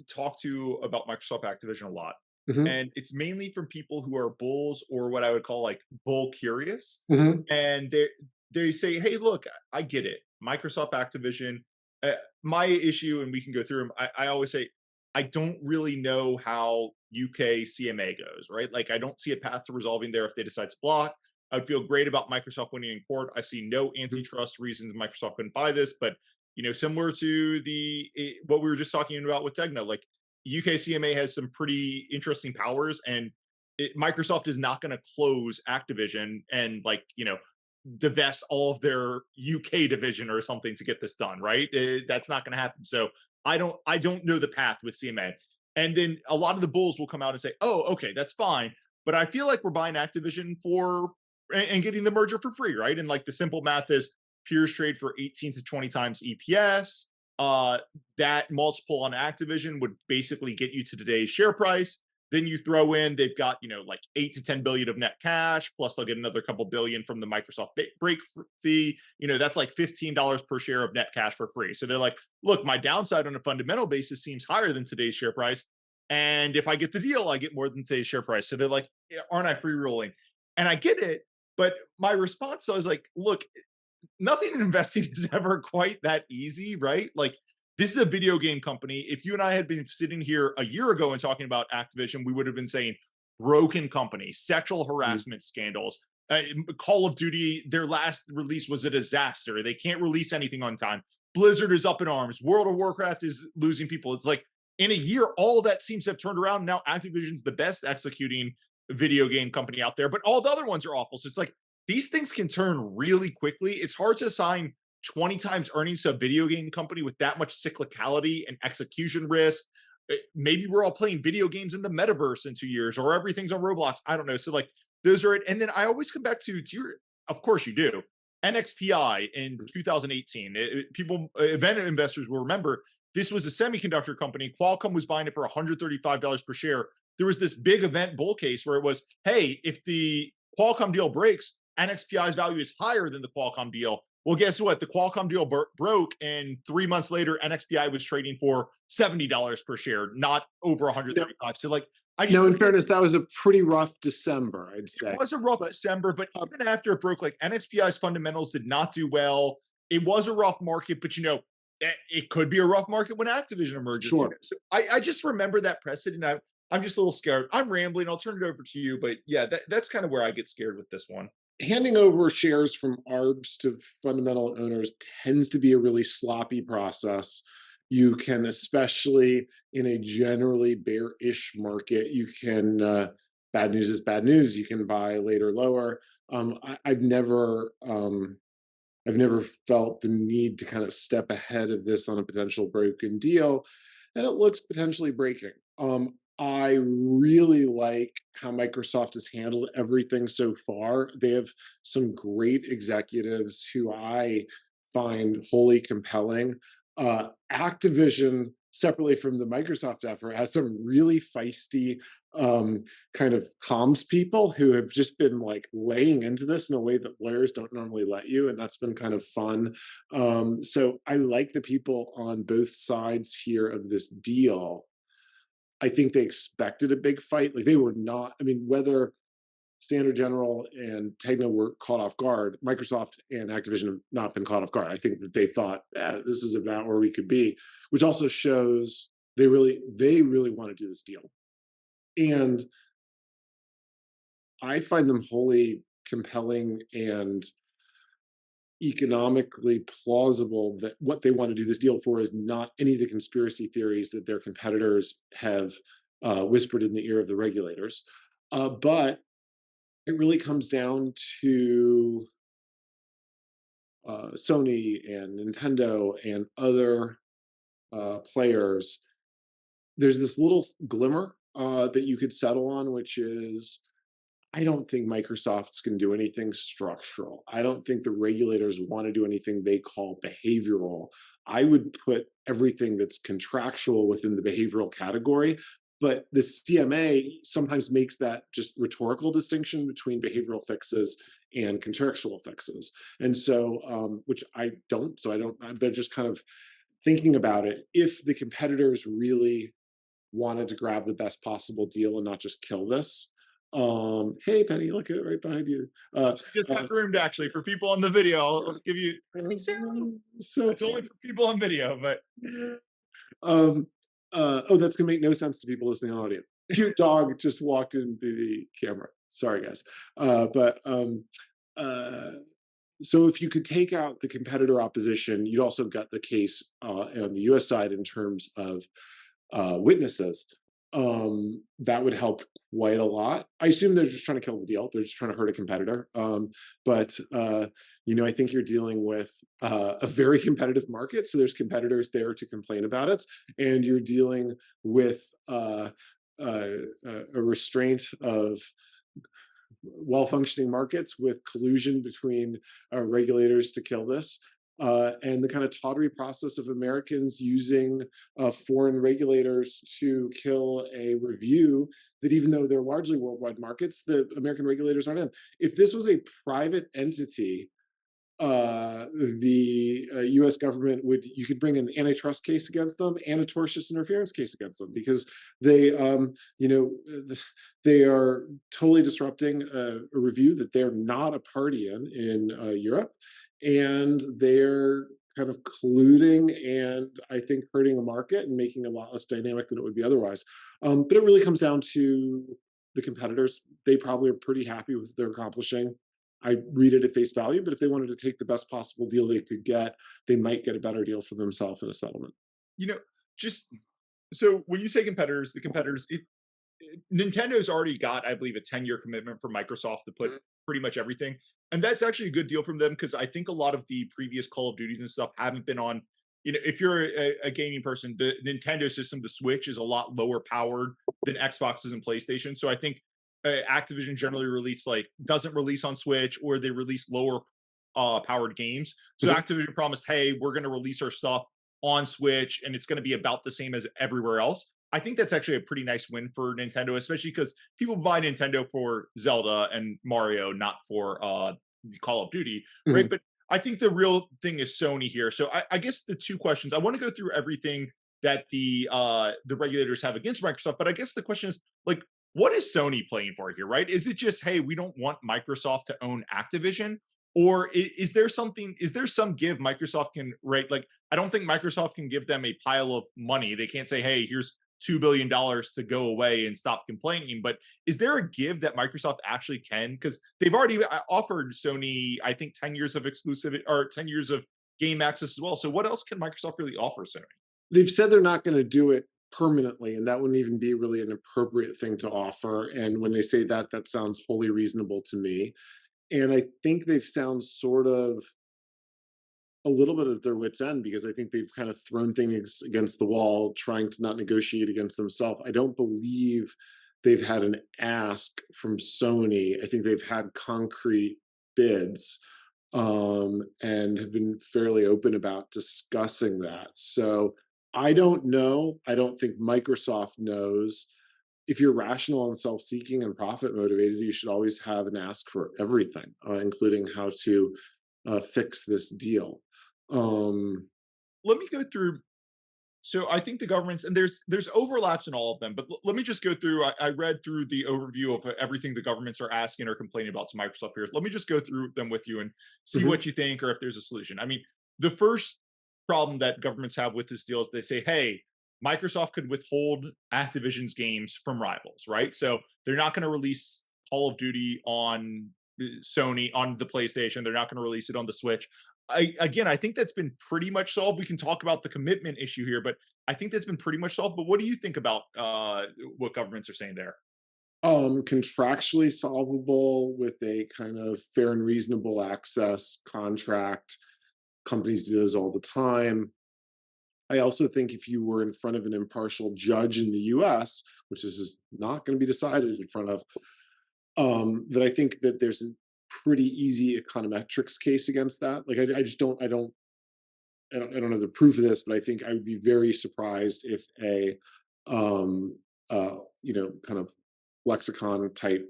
Speaker 1: talked to about Microsoft Activision a lot,
Speaker 2: Hmm.
Speaker 1: and it's mainly from people who are bulls or what I would call like bull curious,
Speaker 2: Hmm.
Speaker 1: and they say, "Hey, look, I get it. Microsoft Activision. My issue, and we can go through them. I always say I don't really know how UK CMA goes, right? Like I don't see a path to resolving there if they decide to block. I would feel great about Microsoft winning in court. I see no antitrust reasons Microsoft couldn't buy this, but similar to what we were just talking about with Tegna, like UK CMA has some pretty interesting powers, and Microsoft is not going to close Activision and like, divest all of their UK division or something to get this done, right? That's not going to happen. So I don't know the path with CMA. And then a lot of the bulls will come out and say, "Oh, okay, that's fine." But I feel like we're buying Activision for and getting the merger for free, right? And like the simple math is peers trade for 18 to 20 times EPS. Uh, that multiple on Activision would basically get you to today's share price. Then you throw in they've got like 8 to 10 billion of net cash, plus they'll get another couple billion from the Microsoft break fee. That's like $15 per share of net cash for free. So they're like, look, my downside on a fundamental basis seems higher than today's share price, and if I get the deal, I get more than today's share price. So they're like, "Yeah, aren't I free rolling?" And I get it, but my response was like, look, nothing in investing is ever quite that easy, right? Like, this is a video game company. If you and I had been sitting here a year ago and talking about Activision, we would have been saying broken company, sexual
Speaker 2: Mm.
Speaker 1: harassment scandals. Call of Duty, their last release was a disaster. They can't release anything on time. Blizzard is up in arms. World of Warcraft is losing people. It's like in a year, all of that seems to have turned around. Now Activision's the best executing video game company out there, but all the other ones are awful. So it's like these things can turn really quickly. It's hard to assign 20 times earnings to a video game company with that much cyclicality and execution risk. Maybe we're all playing video games in the metaverse in 2 years, or everything's on Roblox. I don't know. So like those are it. And then I always come back to your, of course you do. NXPI in 2018. People, event investors will remember this was a semiconductor company. Qualcomm was buying it for $135 per share. There was this big event bull case where it was, hey, if the Qualcomm deal breaks, NXPI's value is higher than the Qualcomm deal. Well, guess what? The Qualcomm deal broke, and 3 months later, NXPI was trading for $70 per share, not over
Speaker 2: Yeah.
Speaker 1: 135. So, like, I just
Speaker 2: Now, in fairness, that was a pretty rough December, I'd
Speaker 1: it
Speaker 2: say.
Speaker 1: was a rough
Speaker 2: But
Speaker 1: December, but even after it broke, like NXPI's fundamentals did not do well. It was a rough market, but it could be a rough market when Activision emerges.
Speaker 2: sure.
Speaker 1: So I just remember that precedent. I'm just a little scared. I'm rambling. I'll turn it over to you, but yeah, that's kind of where I get scared with this one.
Speaker 2: Handing over shares from ARBs to fundamental owners tends to be a really sloppy process. You can, especially in a generally bearish market, you can, bad news is bad news. You can buy later lower. I've never felt the need to kind of step ahead of this on a potential broken deal, and it looks potentially breaking. I really like how Microsoft has handled everything so far. They have some great executives who I find wholly compelling. Activision, separately from the Microsoft effort, has some really feisty kind of comms people who have just been like laying into this in a way that lawyers don't normally let you, and that's been kind of fun. So I like the people on both sides here of this deal. I think they expected a big fight. Like they were not. I mean, whether Standard General and Tegna were caught off guard, Microsoft and Activision have not been caught off guard. I think that they thought, this is about where we could be, which also shows they really want to do this deal. And I find them wholly compelling and economically plausible that what they want to do this deal for is not any of the conspiracy theories that their competitors have whispered in the ear of the regulators. But it really comes down to Sony and Nintendo and other players. There's this little glimmer that you could settle on, which is I don't think Microsoft's going to do anything structural. I don't think the regulators want to do anything they call behavioral. I would put everything that's contractual within the behavioral category. But the CMA sometimes makes that just rhetorical distinction between behavioral fixes and contractual fixes. And so, which I don't, so I don't, but just kind of thinking about it, if the competitors really wanted to grab the best possible deal and not just kill this, hey Penny, look at it right behind you.
Speaker 1: She just
Speaker 2: Uh,
Speaker 1: got groomed actually for people on the video. I'll give you.
Speaker 2: so
Speaker 1: It's only for people on video, but
Speaker 2: um oh, that's gonna make no sense to people listening on audio. Cute dog just walked into the camera. Sorry guys. But uh so if you could take out the competitor opposition, you'd also got the case on the US side in terms of witnesses. That would help quite a lot. I assume they're just trying to kill the deal. They're just trying to hurt a competitor. But I think you're dealing with a very competitive market, so there's competitors there to complain about it, and you're dealing with a restraint of well-functioning markets with collusion between regulators to kill this. And the kind of tawdry process of Americans using foreign regulators to kill a review that, even though they're largely worldwide markets, the American regulators aren't in. If this was a private entity, the US government you could bring an antitrust case against them and a tortious interference case against them, because they, they are totally disrupting a review that they're not a party in Europe, and they're kind of colluding and I think hurting the market and making it a lot less dynamic than it would be otherwise. But it really comes down to the competitors. They probably are pretty happy with what they're accomplishing. I read it at face value, but if they wanted to take the best possible deal they could get, they might get a better deal for themselves in a settlement.
Speaker 1: You know, just so when you say competitors, the competitors, Nintendo's already got, I believe, a 10-year commitment from Microsoft to put
Speaker 2: Mhm.
Speaker 1: pretty much everything. And that's actually a good deal from them because I think a lot of the previous Call of Duties and stuff haven't been on. If you're a gaming person, the Nintendo system, the Switch, is a lot lower powered than Xboxes and PlayStation. So I think Activision generally doesn't release on Switch, or they release lower powered games. So
Speaker 2: Mhm.
Speaker 1: Activision promised, hey, we're going to release our stuff on Switch, and it's going to be about the same as everywhere else. I think that's actually a pretty nice win for Nintendo, especially because people buy Nintendo for Zelda and Mario, not for Call of Duty, right?
Speaker 2: Mhm.
Speaker 1: But I think the real thing is Sony here. So I guess the two questions, I want to go through everything that the regulators have against Microsoft, but I guess the question is, like, what is Sony playing for here, right? Is it just, hey, we don't want Microsoft to own Activision? Or is there something, is there some give Microsoft can, right? Like, I don't think Microsoft can give them a pile of money. They can't say, hey, here's $2 billion to go away and stop complaining. But is there a give that Microsoft actually can? Because they've already offered Sony, I think, 10 years of exclusive, or 10 years of game access as well. So what else can Microsoft really offer Sony?
Speaker 2: They've said they're not going to do it permanently, and that wouldn't even be really an appropriate thing to offer. And when they say that, that sounds wholly reasonable to me. And I think they've sound sort of a little bit at their wits' end, because I think they've kind of thrown things against the wall, trying to not negotiate against themselves. I don't believe they've had an ask from Sony. I think they've had concrete bids, and have been fairly open about discussing that. So I don't know. I don't think Microsoft knows. If you're rational and self-seeking and profit motivated, you should always have an ask for everything, including how to fix this deal. Um,
Speaker 1: Let me go through. So I think the governments, and there's overlaps in all of them, but let me just go through. I read through the overview of everything the governments are asking or complaining about to Microsoft here. Let me just go through them with you and see
Speaker 2: mhm,
Speaker 1: what you think, or if there's a solution. I mean, the first problem that governments have with this deal is they say, hey, Microsoft could withhold Activision's games from rivals, right? So they're not going to release Call of Duty on Sony on the PlayStation. They're not going to release it on the Switch. I think that's been pretty much solved. We can talk about the commitment issue here, but I think that's been pretty much solved. But what do you think about what governments are saying there?
Speaker 2: contractually solvable with a kind of fair and reasonable access contract. Companies do those all the time. I also think if you were in front of an impartial judge in the US, which this is not going to be decided in front of, that I think that there's a pretty easy econometrics case against that. Like I just I don't have the proof of this, but I think I would be very surprised if a kind of lexicon type,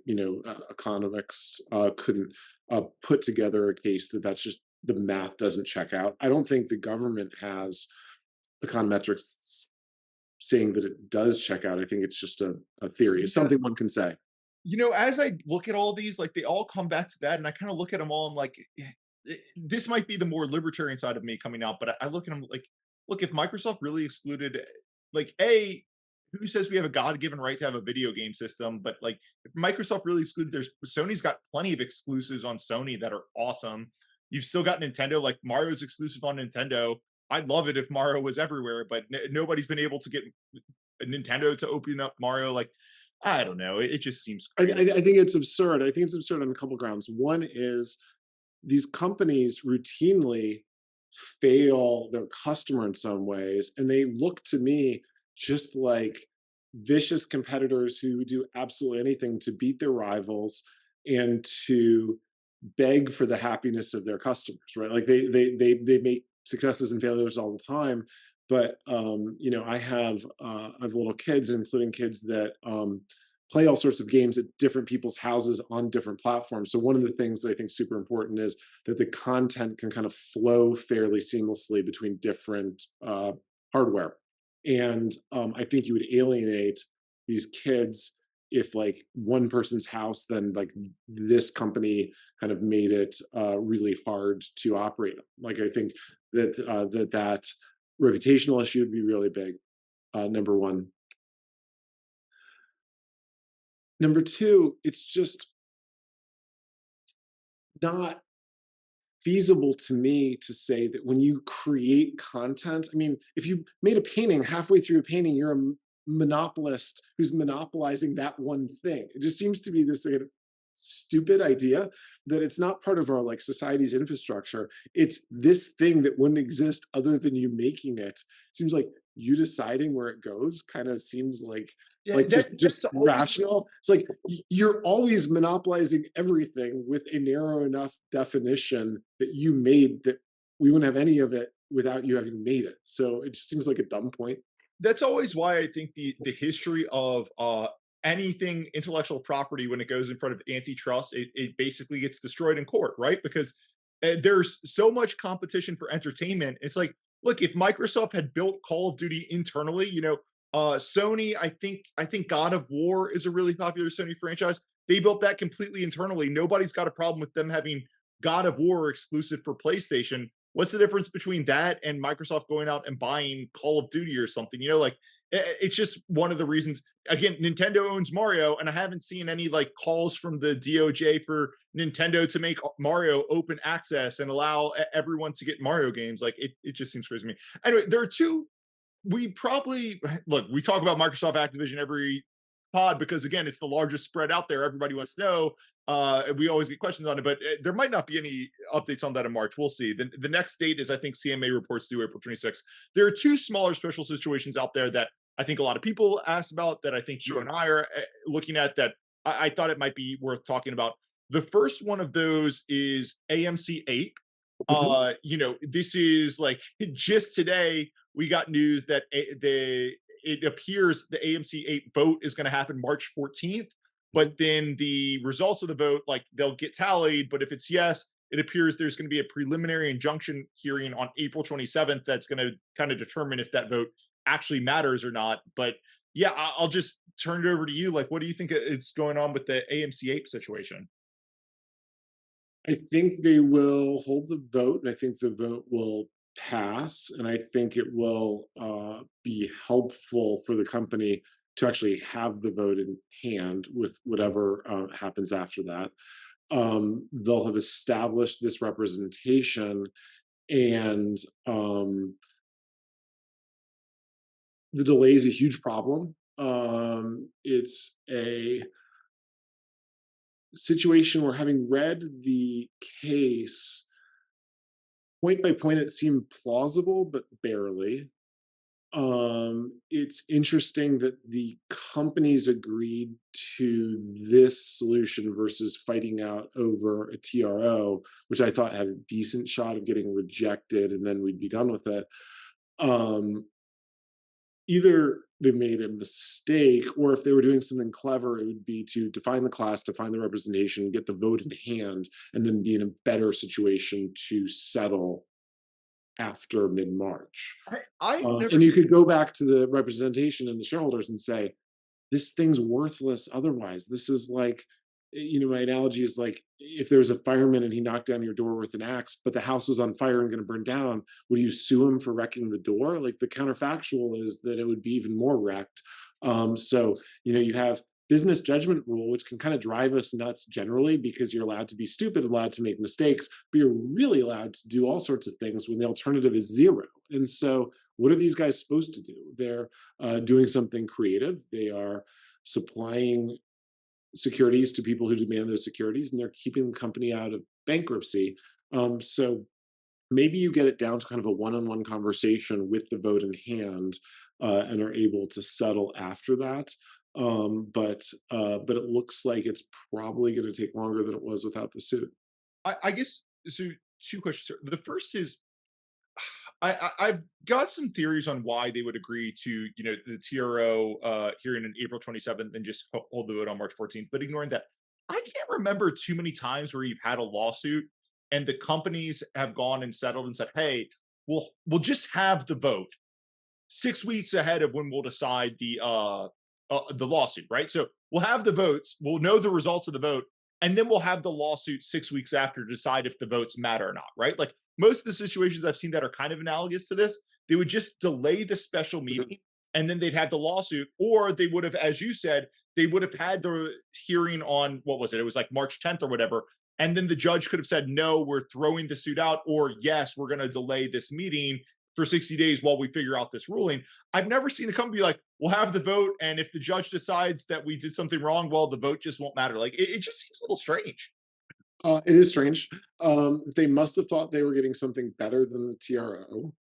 Speaker 2: economics couldn't put together a case that that's just the math doesn't check out. I don't think the government has econometrics saying that it does check out. I think it's just a theory. It's
Speaker 1: Yeah,
Speaker 2: something one can say.
Speaker 1: as I look at all these, like, they all come back to that, and I kind of look at them all. I'm like, this might be the more libertarian side of me coming out, but I look at them like, look, if Microsoft really excluded, like, who says we have a God-given right to have a video game system? But like, if Microsoft really excluded, there's Sony's got plenty of exclusives on Sony that are awesome. You've still got Nintendo, like Mario's exclusive on Nintendo. I'd love it if Mario was everywhere, but nobody's been able to get Nintendo to open up Mario. Like, I don't know. It just seems crazy.
Speaker 2: I think it's absurd. I think it's absurd on a couple grounds. One is these companies routinely fail their customer in some ways, and they look to me just like vicious competitors who do absolutely anything to beat their rivals and to beg for the happiness of their customers, right? Like they make successes and failures all the time. But I have little kids, including kids that play all sorts of games at different people's houses on different platforms. So one of the things that I think is super important is that the content can kind of flow fairly seamlessly between different hardware. And I think you would alienate these kids if like one person's house, then like this company kind of made it really hard to operate. Like I think that reputational issue would be really big. Number one. Number two, it's just not feasible to me to say that when you create content, I mean, if you made a painting, halfway through a painting, you're a monopolist who's monopolizing that one thing. It just seems to be this like, stupid idea that it's not part of our like society's infrastructure. It's this thing that wouldn't exist other than you making it. It seems like you deciding where it goes kind of seems
Speaker 1: Yeah,
Speaker 2: like just
Speaker 1: that's always
Speaker 2: rational. It's like you're always monopolizing everything with a narrow enough definition that you made, that we wouldn't have any of it without you having made it. So it just seems like a dumb point.
Speaker 1: that's always why I think the history of anything intellectual property when it goes in front of antitrust, it basically gets destroyed in court, right? Because there's so much competition for entertainment. It's like, look, if Microsoft had built Call of Duty internally, Sony, I think God of War is a really popular Sony franchise. They built that completely internally. Nobody's got a problem with them having God of War exclusive for PlayStation. What's the difference between that and Microsoft going out and buying Call of Duty or something? Like it's just one of the reasons. Again, Nintendo owns Mario, and I haven't seen any like calls from the DOJ for Nintendo to make Mario open access and allow everyone to get Mario games. Like it just seems crazy to me. Anyway, there are two. We probably look. We talk about Microsoft Activision every pod because again, it's the largest spread out there. Everybody wants to know. We always get questions on it, but there might not be any updates on that in March. We'll see. The next date is, I think, CMA reports due April 26th. There are two smaller special situations out there that I think a lot of people ask about, that I think you and I are looking at, that I thought it might be worth talking about. The first one of those is AMC 8.
Speaker 2: Mhm.
Speaker 1: This is like just today we got news that it appears the AMC 8 vote is going to happen March 14th, but then the results of the vote, like they'll get tallied. But if it's yes, it appears there's going to be a preliminary injunction hearing on April 27th that's going to kind of determine if that vote actually matters or not. But yeah, I'll just turn it over to you. Like, what do you think is going on with the AMC 8 situation?
Speaker 2: I think they will hold the vote, and I think the vote will pass, and I think it will be helpful for the company to actually have the vote in hand with whatever happens after that. They'll have established this representation, and the delay is a huge problem. It's a situation where, having read the case point by point, it seemed plausible, but barely. It's interesting that the companies agreed to this solution versus fighting out over a TRO, which I thought had a decent shot of getting rejected and then we'd be done with it. Um, Either they made a mistake, or if they were doing something clever, it would be to define the class, define the representation, get the vote in hand, and then be in a better situation to settle after mid-March.
Speaker 1: I've never
Speaker 2: And you could go back to the representation and the shareholders and say, this thing's worthless otherwise. This is like, my analogy is like, if there was a fireman and he knocked down your door with an axe, but the house was on fire and going to burn down, would you sue him for wrecking the door? Like, the counterfactual is that it would be even more wrecked. So, you have business judgment rule, which can kind of drive us nuts generally, because you're allowed to be stupid, allowed to make mistakes, but you're really allowed to do all sorts of things when the alternative is zero. And so, what are these guys supposed to do? They're doing something creative. They are supplying securities to people who demand those securities, and they're keeping the company out of bankruptcy. So maybe you get it down to kind of a one-on-one conversation with the vote in hand, and are able to settle after that. But it looks like it's probably going to take longer than it was without the suit.
Speaker 1: I guess so. Two questions. Sir. The first is I've got some theories on why they would agree to, the TRO hearing on April 27th and just hold the vote on March 14th. But ignoring that, I can't remember too many times where you've had a lawsuit and the companies have gone and settled and said, "Hey, we'll just have the vote 6 weeks ahead of when we'll decide the lawsuit, right? So we'll have the votes, we'll know the results of the vote, and then we'll have the lawsuit 6 weeks after to decide if the votes matter or not, right? Like most of the situations I've seen that are kind of analogous to this, they would just delay the special
Speaker 2: Mhm.
Speaker 1: meeting and then they'd have the lawsuit, or they would have, as you said, they would have had the hearing on what was it? It was like March 10th or whatever. And then the judge could have said, no, we're throwing the suit out, or yes, we're going to delay this meeting for 60 days while we figure out this ruling. I've never seen a company be like, we'll have the vote. And if the judge decides that we did something wrong, well, the vote just won't matter. Like it just seems a little strange.
Speaker 2: It is strange. They must have thought they were getting something better than the TRO,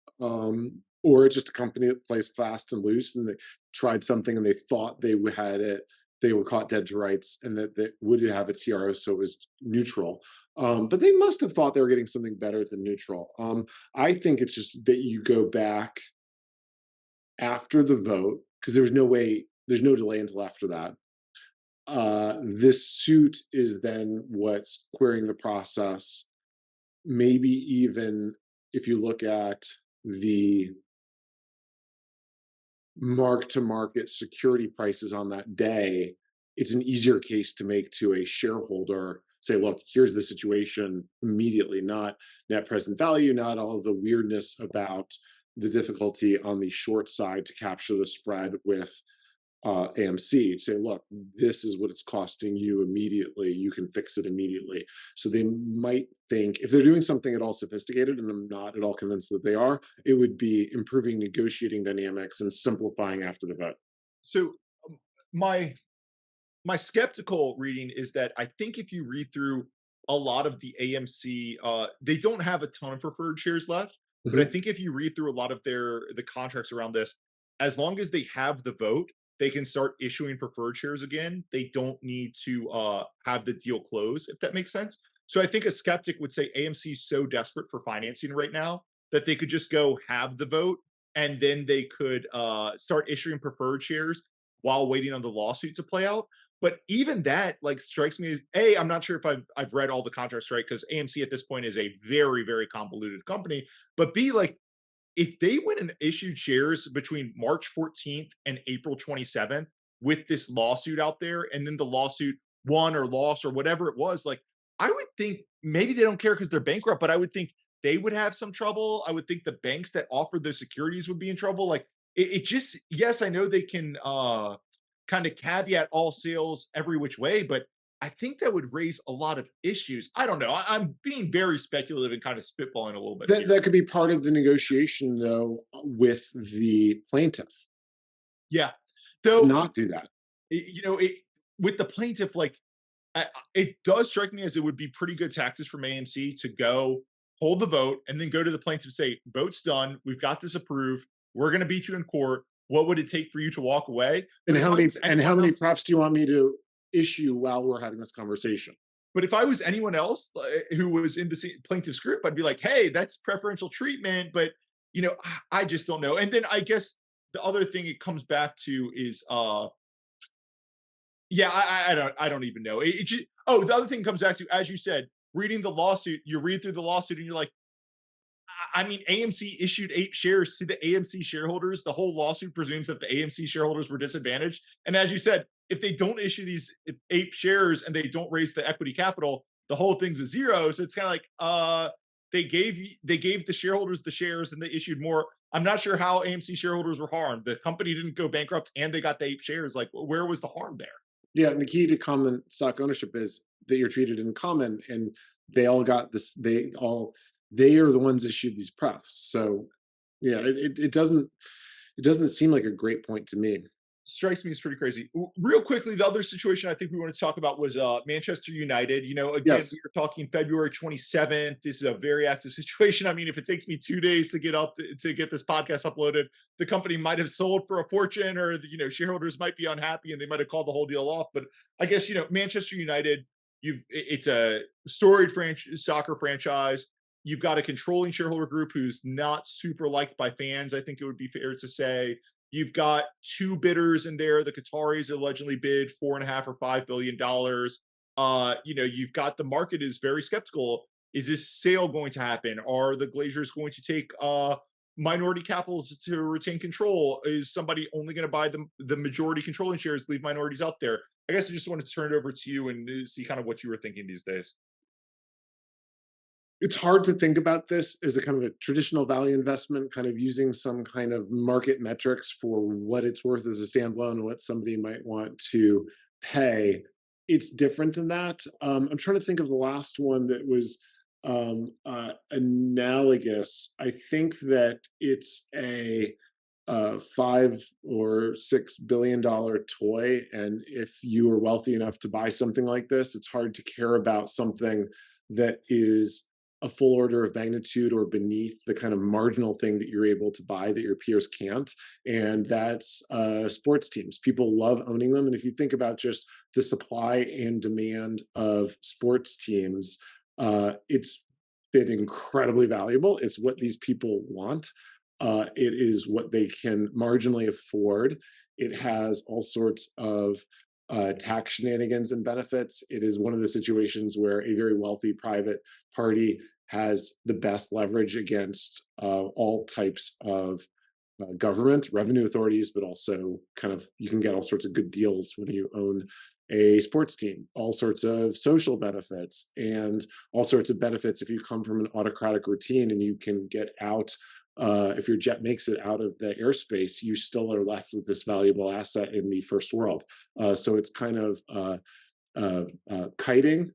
Speaker 2: or just a company that plays fast and loose, and they tried something and they thought had it. They were caught dead to rights, and that they would have a TRO, so it was neutral. But they must have thought they were getting something better than neutral. I think it's just that you go back after the vote because there's no delay until after that. This suit is then what's querying the process. Maybe even if you look at the mark to market security prices on that day, it's an easier case to make to a shareholder. Say, look, here's the situation immediately, not net present value, not all of the weirdness about the difficulty on the short side to capture the spread with AMC. Say, look, this is what it's costing you immediately. You can fix it immediately. So they might think, if they're doing something at all sophisticated, and I'm not at all convinced that they are, it would be improving negotiating dynamics and simplifying after the vote.
Speaker 1: So my my skeptical reading is that I think if you read through a lot of the AMC, they don't have a ton of preferred shares left, but I
Speaker 2: Mhm.
Speaker 1: think if you read through a lot of the contracts around this, as long as they have the vote, they can start issuing preferred shares again. They don't need to have the deal close, if that makes sense. So I think a skeptic would say AMC is so desperate for financing right now that they could just go have the vote and then they could start issuing preferred shares while waiting on the lawsuit to play out. But even that like strikes me as a. I'm not sure if I've read all the contracts right because AMC at this point is a very very convoluted company. But B, like if they went and issued shares between March 14th and April 27th with this lawsuit out there, and then the lawsuit won or lost or whatever it was, like I would think maybe they don't care because they're bankrupt, but I would think they would have some trouble. I would think the banks that offered those securities would be in trouble. Like it just yes, I know they can kind of caveat all sales every which way, but I think that would raise a lot of issues. I don't know. I'm being very speculative and kind of spitballing a little bit
Speaker 2: That
Speaker 1: here.
Speaker 2: that could be part of the negotiation, though, with the plaintiff
Speaker 1: Yeah.
Speaker 2: to
Speaker 1: Though,
Speaker 2: not do that.
Speaker 1: with the plaintiff, like, it does strike me as it would be pretty good taxes from AMC to go hold the vote and then go to the plaintiff and say, vote's done. We've got this approved. We're going to beat you in court. What would it take for you to walk away?
Speaker 2: And
Speaker 1: But if I was
Speaker 2: how
Speaker 1: anyone
Speaker 2: many
Speaker 1: else,
Speaker 2: props do you want me to issue while we're having this conversation?
Speaker 1: but if I was anyone else who was in the plaintiff's group, I'd be like, hey, that's preferential treatment. But, I just don't know. And then I guess the other thing it comes back to is yeah, I don't even know. The other thing comes back to, as you said, reading the lawsuit, you read through the lawsuit and you're like, I mean, AMC issued 8 shares to the AMC shareholders. The whole lawsuit presumes that the AMC shareholders were disadvantaged. And as you said, if they don't issue these 8 shares and they don't raise the equity capital, the whole thing's a zero. So it's kind of like they gave the shareholders the shares and they issued more. I'm not sure how AMC shareholders were harmed. The company didn't go bankrupt and they got the 8 shares. Like, where was the harm there?
Speaker 2: Yeah, and the key to common stock ownership is that you're treated in common, and they all got this. They are the ones issued these prefs. So Yeah, it doesn't seem like a great point to me.
Speaker 1: Strikes me as pretty crazy. Real quickly, the other situation I think we want to talk about was Manchester United. Again, we
Speaker 2: Yes.
Speaker 1: were talking February 27th. This is a very active situation. I mean, if it takes me 2 days to get up to get this podcast uploaded, the company might have sold for a fortune, or shareholders might be unhappy and they might have called the whole deal off. But I guess Manchester United. It's a storied soccer franchise. You've got a controlling shareholder group who's not super liked by fans. I think it would be fair to say you've got two bidders in there. The Qataris allegedly bid 4.5 or $5 billion. You've got the market is very skeptical. Is this sale going to happen? Are the Glazers going to take minority capitals to retain control? Is somebody only going to buy the majority controlling shares, leave minorities out there? I guess I just wanted to turn it over to you and see kind of what you were thinking these days.
Speaker 2: It's hard to think about this as a kind of a traditional value investment, kind of using some kind of market metrics for what it's worth as a standalone and what somebody might want to pay. It's different than that. I'm trying to think of the last one that was analogous. I think that it's a $5 or $6 billion toy, and if you are wealthy enough to buy something like this, it's hard to care about something that is a full order of magnitude or beneath the kind of marginal thing that you're able to buy that your peers can't. And that's sports teams. People love owning them. And if you think about just the supply and demand of sports teams, it's been incredibly valuable. It's what these people want. It is what they can marginally afford. It has all sorts of tax shenanigans and benefits. It is one of the situations where a very wealthy private party has the best leverage against all types of government, revenue authorities, but also kind of you can get all sorts of good deals when you own a sports team, all sorts of social benefits and all sorts of benefits if you come from an autocratic routine and you can get out. If your jet makes it out of the airspace, you still are left with this valuable asset in the first world. So it's kind of kiting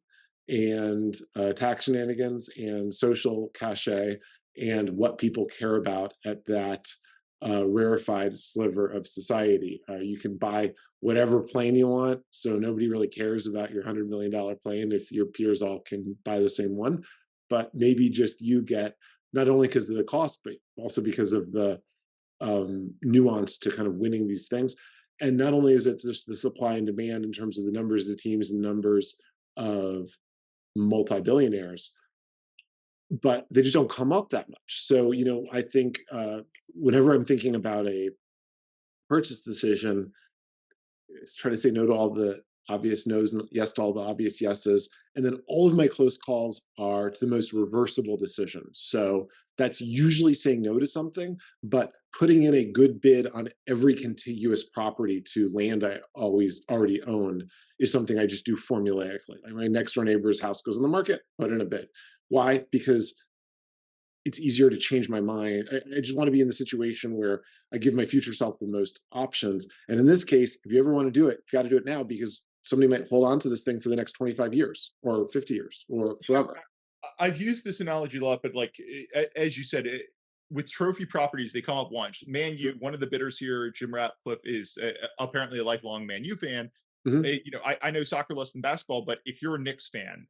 Speaker 2: and tax shenanigans and social cachet and what people care about at that rarefied sliver of society. You can buy whatever plane you want, so nobody really cares about your $100 million plane if your peers all can buy the same one. But maybe just you get not only because of the cost, but also because of the nuance to kind of winning these things. And not only is it just the supply and demand in terms of the numbers of the teams and numbers of multi-billionaires, but they just don't come up that much. So, I think whenever I'm thinking about a purchase decision, is try to say no to all the obvious no's and yes to all the obvious yeses. And then all of my close calls are to the most reversible decisions. So that's usually saying no to something, but putting in a good bid on every contiguous property to land I always already own is something I just do formulaically. Like my next door neighbor's house goes on the market, put in a bid. Why? Because it's easier to change my mind. I just want to be in the situation where I give my future self the most options. And in this case, if you ever want to do it, you got to do it now because somebody might hold on to this thing for the next 25 years or 50 years or forever.
Speaker 1: I've used this analogy a lot, but like as you said, with trophy properties, they come up once. Man U, one of the bidders here, Jim Ratcliffe, is apparently a lifelong Man U fan.
Speaker 2: Hmm.
Speaker 1: I know soccer less than basketball, but if you're a Knicks fan,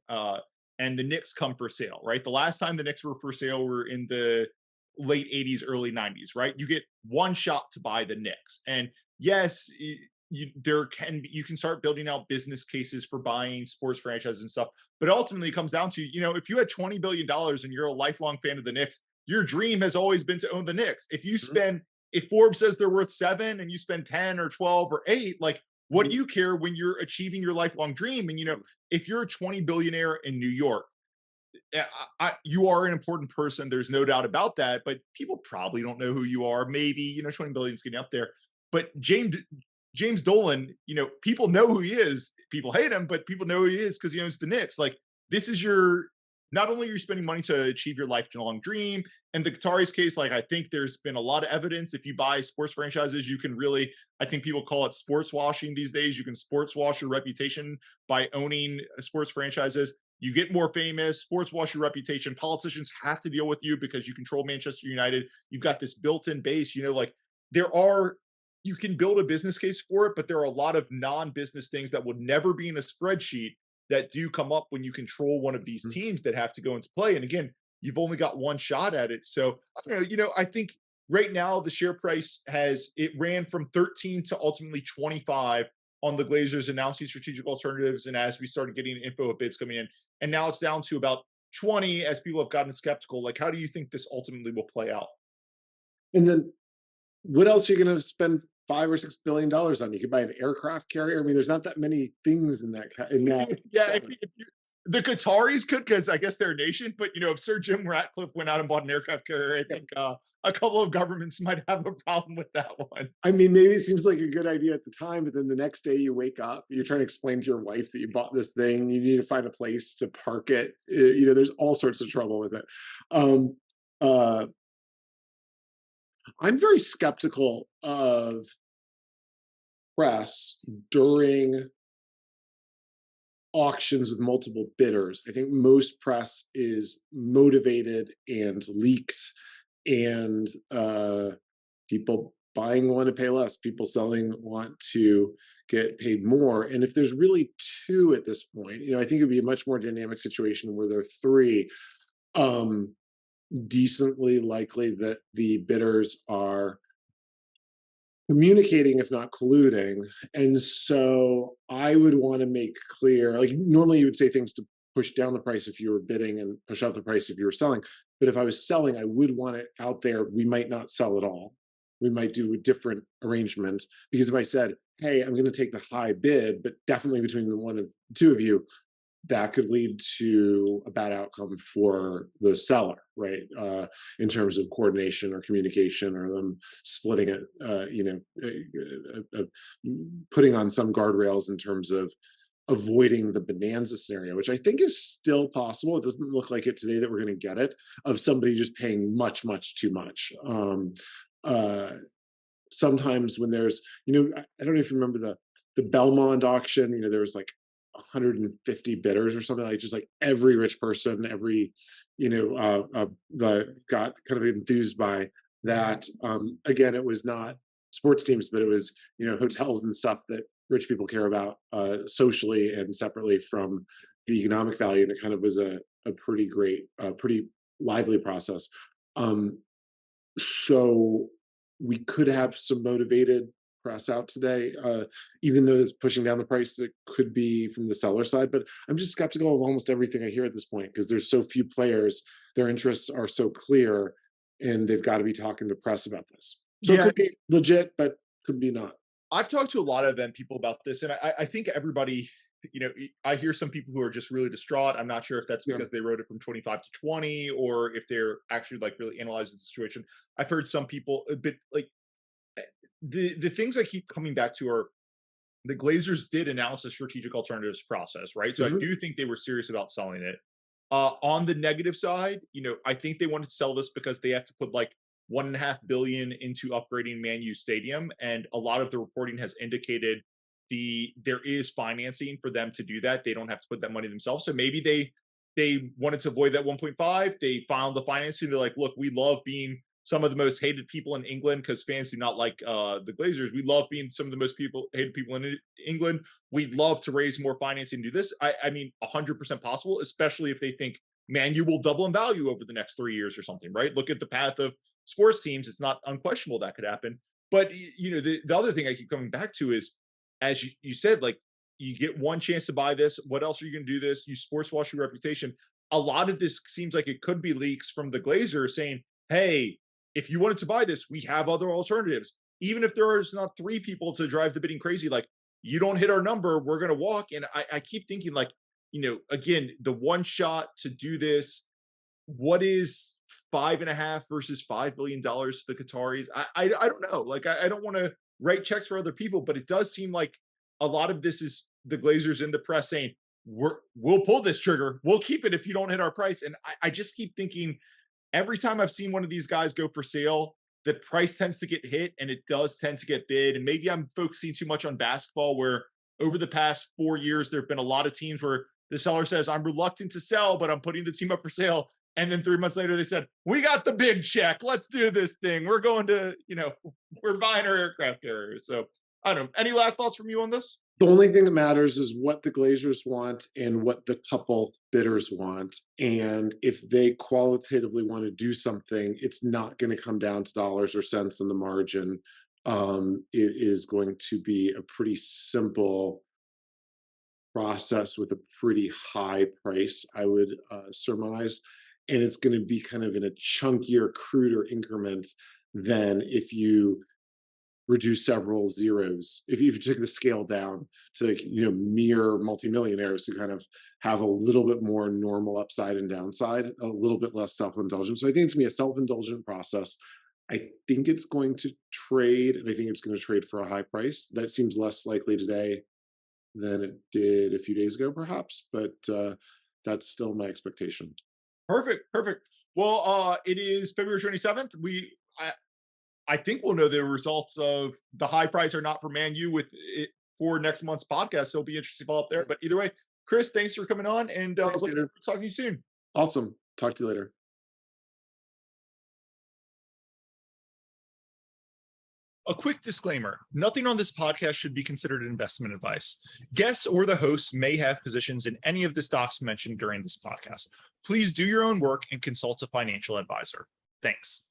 Speaker 1: and the Knicks come for sale, right? The last time the Knicks were for sale were in the late 80s, early 90s, right? You get one shot to buy the Knicks. And yes, you can start building out business cases for buying sports franchises and stuff, but ultimately it comes down to, if you had $20 billion and you're a lifelong fan of the Knicks, your dream has always been to own the Knicks. If Forbes says they're worth 7 and you spend 10 or 12 or 8, like what do
Speaker 2: Hmm.
Speaker 1: you care when you're achieving your lifelong dream? And if you're a 20 billionaire in New York, you are an important person. There's no doubt about that. But people probably don't know who you are. Maybe 20 billion is getting up there. But James Dolan, people know who he is. People hate him, but people know who he is because he owns the Knicks. Like this is your. Not only are you spending money to achieve your lifelong dream, and the Qataris case, like I think there's been a lot of evidence. If you buy sports franchises, you can really, I think people call it sports washing these days. You can sports wash your reputation by owning sports franchises. you get more famous, sports wash your reputation. Politicians have to deal with you because you control Manchester United. You've got this built-in base, like there are you can build a business case for it, but there are a lot of non-business things that would never be in a spreadsheet that do come up when you control one of these
Speaker 2: Mhm.
Speaker 1: teams that have to go into play. And again, you've only got one shot at it. So I don't know, I think right now the share price it ran from 13 to ultimately 25 on the Glazers announcing strategic alternatives. And as we started getting info of bids coming in, and now it's down to about 20 as people have gotten skeptical. Like, how do you think this ultimately will play out?
Speaker 2: And then what else are you going to spend $5 or $6 billion on? You could buy an aircraft carrier. I mean, there's not that many things in that.
Speaker 1: Yeah, the Qataris could, because I guess they're a nation. But if Sir Jim Ratcliffe went out and bought an aircraft carrier, I think a couple of governments might have a problem with that one.
Speaker 2: I mean, maybe it seems like a good idea at the time, but then the next day you wake up, you're trying to explain to your wife that you bought this thing. You need to find a place to park it. There's all sorts of trouble with it. Um, uh, I'm very skeptical of press during auctions with multiple bidders. I think most press is motivated and leaked, and people buying want to pay less, people selling want to get paid more. And if there's really two at this point, I think it'd be a much more dynamic situation where there are three. Um, Decently likely that the bidders are communicating, if not colluding. And so I would want to make clear, like normally you would say things to push down the price if you were bidding and push up the price if you were selling. But if I was selling, I would want it out there. We might not sell at all. We might do a different arrangement, because if I said, hey, I'm going to take the high bid, but definitely between the one of two of you, that could lead to a bad outcome for the seller, right? In terms of coordination or communication, or them splitting it, putting on some guardrails in terms of avoiding the bonanza scenario, which I think is still possible. It doesn't look like it today that we're going to get it, of somebody just paying much, much too much. Uh, Sometimes when there's, I don't know if you remember the Belmont auction, there was like 150 bidders or something, like just like every rich person, every, the got kind of enthused by that. Again, it was not sports teams, but it was, hotels and stuff that rich people care about socially and separately from the economic value. And it kind of was a pretty great, pretty lively process. So we could have some motivated press out today, even though it's pushing down the price. It could be from the seller side, but I'm just skeptical of almost everything I hear at this point, because there's so few players, their interests are so clear, and they've got to be talking to press about this. So it
Speaker 1: Yeah,
Speaker 2: could be legit, but could be not.
Speaker 1: I've talked to a lot of event people about this, and I think everybody, I hear some people who are just really distraught. I'm not sure if that's
Speaker 2: Yeah.
Speaker 1: because they wrote it from 25 to 20, or if they're actually like really analyzing the situation. I've heard some people a bit like the things I keep coming back to are the Glazers did announce a strategic alternatives process, right? So I
Speaker 2: Mhm.
Speaker 1: do think they were serious about selling it. On the negative side, I think they wanted to sell this because they have to put like 1.5 billion into upgrading ManU Stadium, and a lot of the reporting has indicated there is financing for them to do that. They don't have to put that money themselves. So maybe they wanted to avoid that 1.5. They found the financing. They're like, look, we love being some of the most hated people in England because fans do not like the Glazers. We love being some of the most hated people in England. We'd love to raise more financing and do this. I mean, 100% possible, especially if they think Man U will double in value over the next 3 years or something, right? Look at the path of sports teams. It's not unquestionable that could happen. But the other thing I keep coming back to is, as you said, like you get one chance to buy this. What else are you going to do this? You sports wash your reputation. A lot of this seems like it could be leaks from the Glazers saying, hey, if you wanted to buy this, we have other alternatives. Even if there is not three people to drive the bidding crazy, like you don't hit our number, we're going to walk. And I keep thinking, like, again, the one shot to do this, what is 5.5 versus $5 billion to the Qataris? I don't know. Like, I don't want to write checks for other people, but it does seem like a lot of this is the Glazers in the press saying, we'll pull this trigger. We'll keep it if you don't hit our price. And I just keep thinking, every time I've seen one of these guys go for sale, the price tends to get hit and it does tend to get bid. And maybe I'm focusing too much on basketball, where over the past 4 years, there have been a lot of teams where The seller says, I'm reluctant to sell, but I'm putting the team up for sale. And then 3 months later, they said, we got the big check. Let's do this thing. We're going to, we're buying our aircraft carrier. So I don't know. Any last thoughts from you on this?
Speaker 2: The only thing that matters is what the Glazers want and what the couple bidders want. And if they qualitatively want to do something, it's not going to come down to dollars or cents in the margin. It is going to be a pretty simple process with a pretty high price, I would surmise. And it's going to be kind of in a chunkier, cruder increment than if you reduce several zeros. If you take the scale down to mere multimillionaires who kind of have a little bit more normal upside and downside, a little bit less self-indulgent. So I think it's gonna be a self-indulgent process. I think it's going to trade, and I think it's going to trade for a high price. That seems less likely today than it did a few days ago, perhaps, but that's still my expectation.
Speaker 1: Perfect. Well, it is February 27th. I think we'll know the results of the high price or not for ManU with it for next month's podcast. So it'll be interesting to follow up there. But either way, Chris, thanks for coming on, and look forward to talking to you soon.
Speaker 2: Awesome. Talk to you later.
Speaker 1: A quick disclaimer: nothing on this podcast should be considered investment advice. Guests or the hosts may have positions in any of the stocks mentioned during this podcast. Please do your own work and consult a financial advisor. Thanks.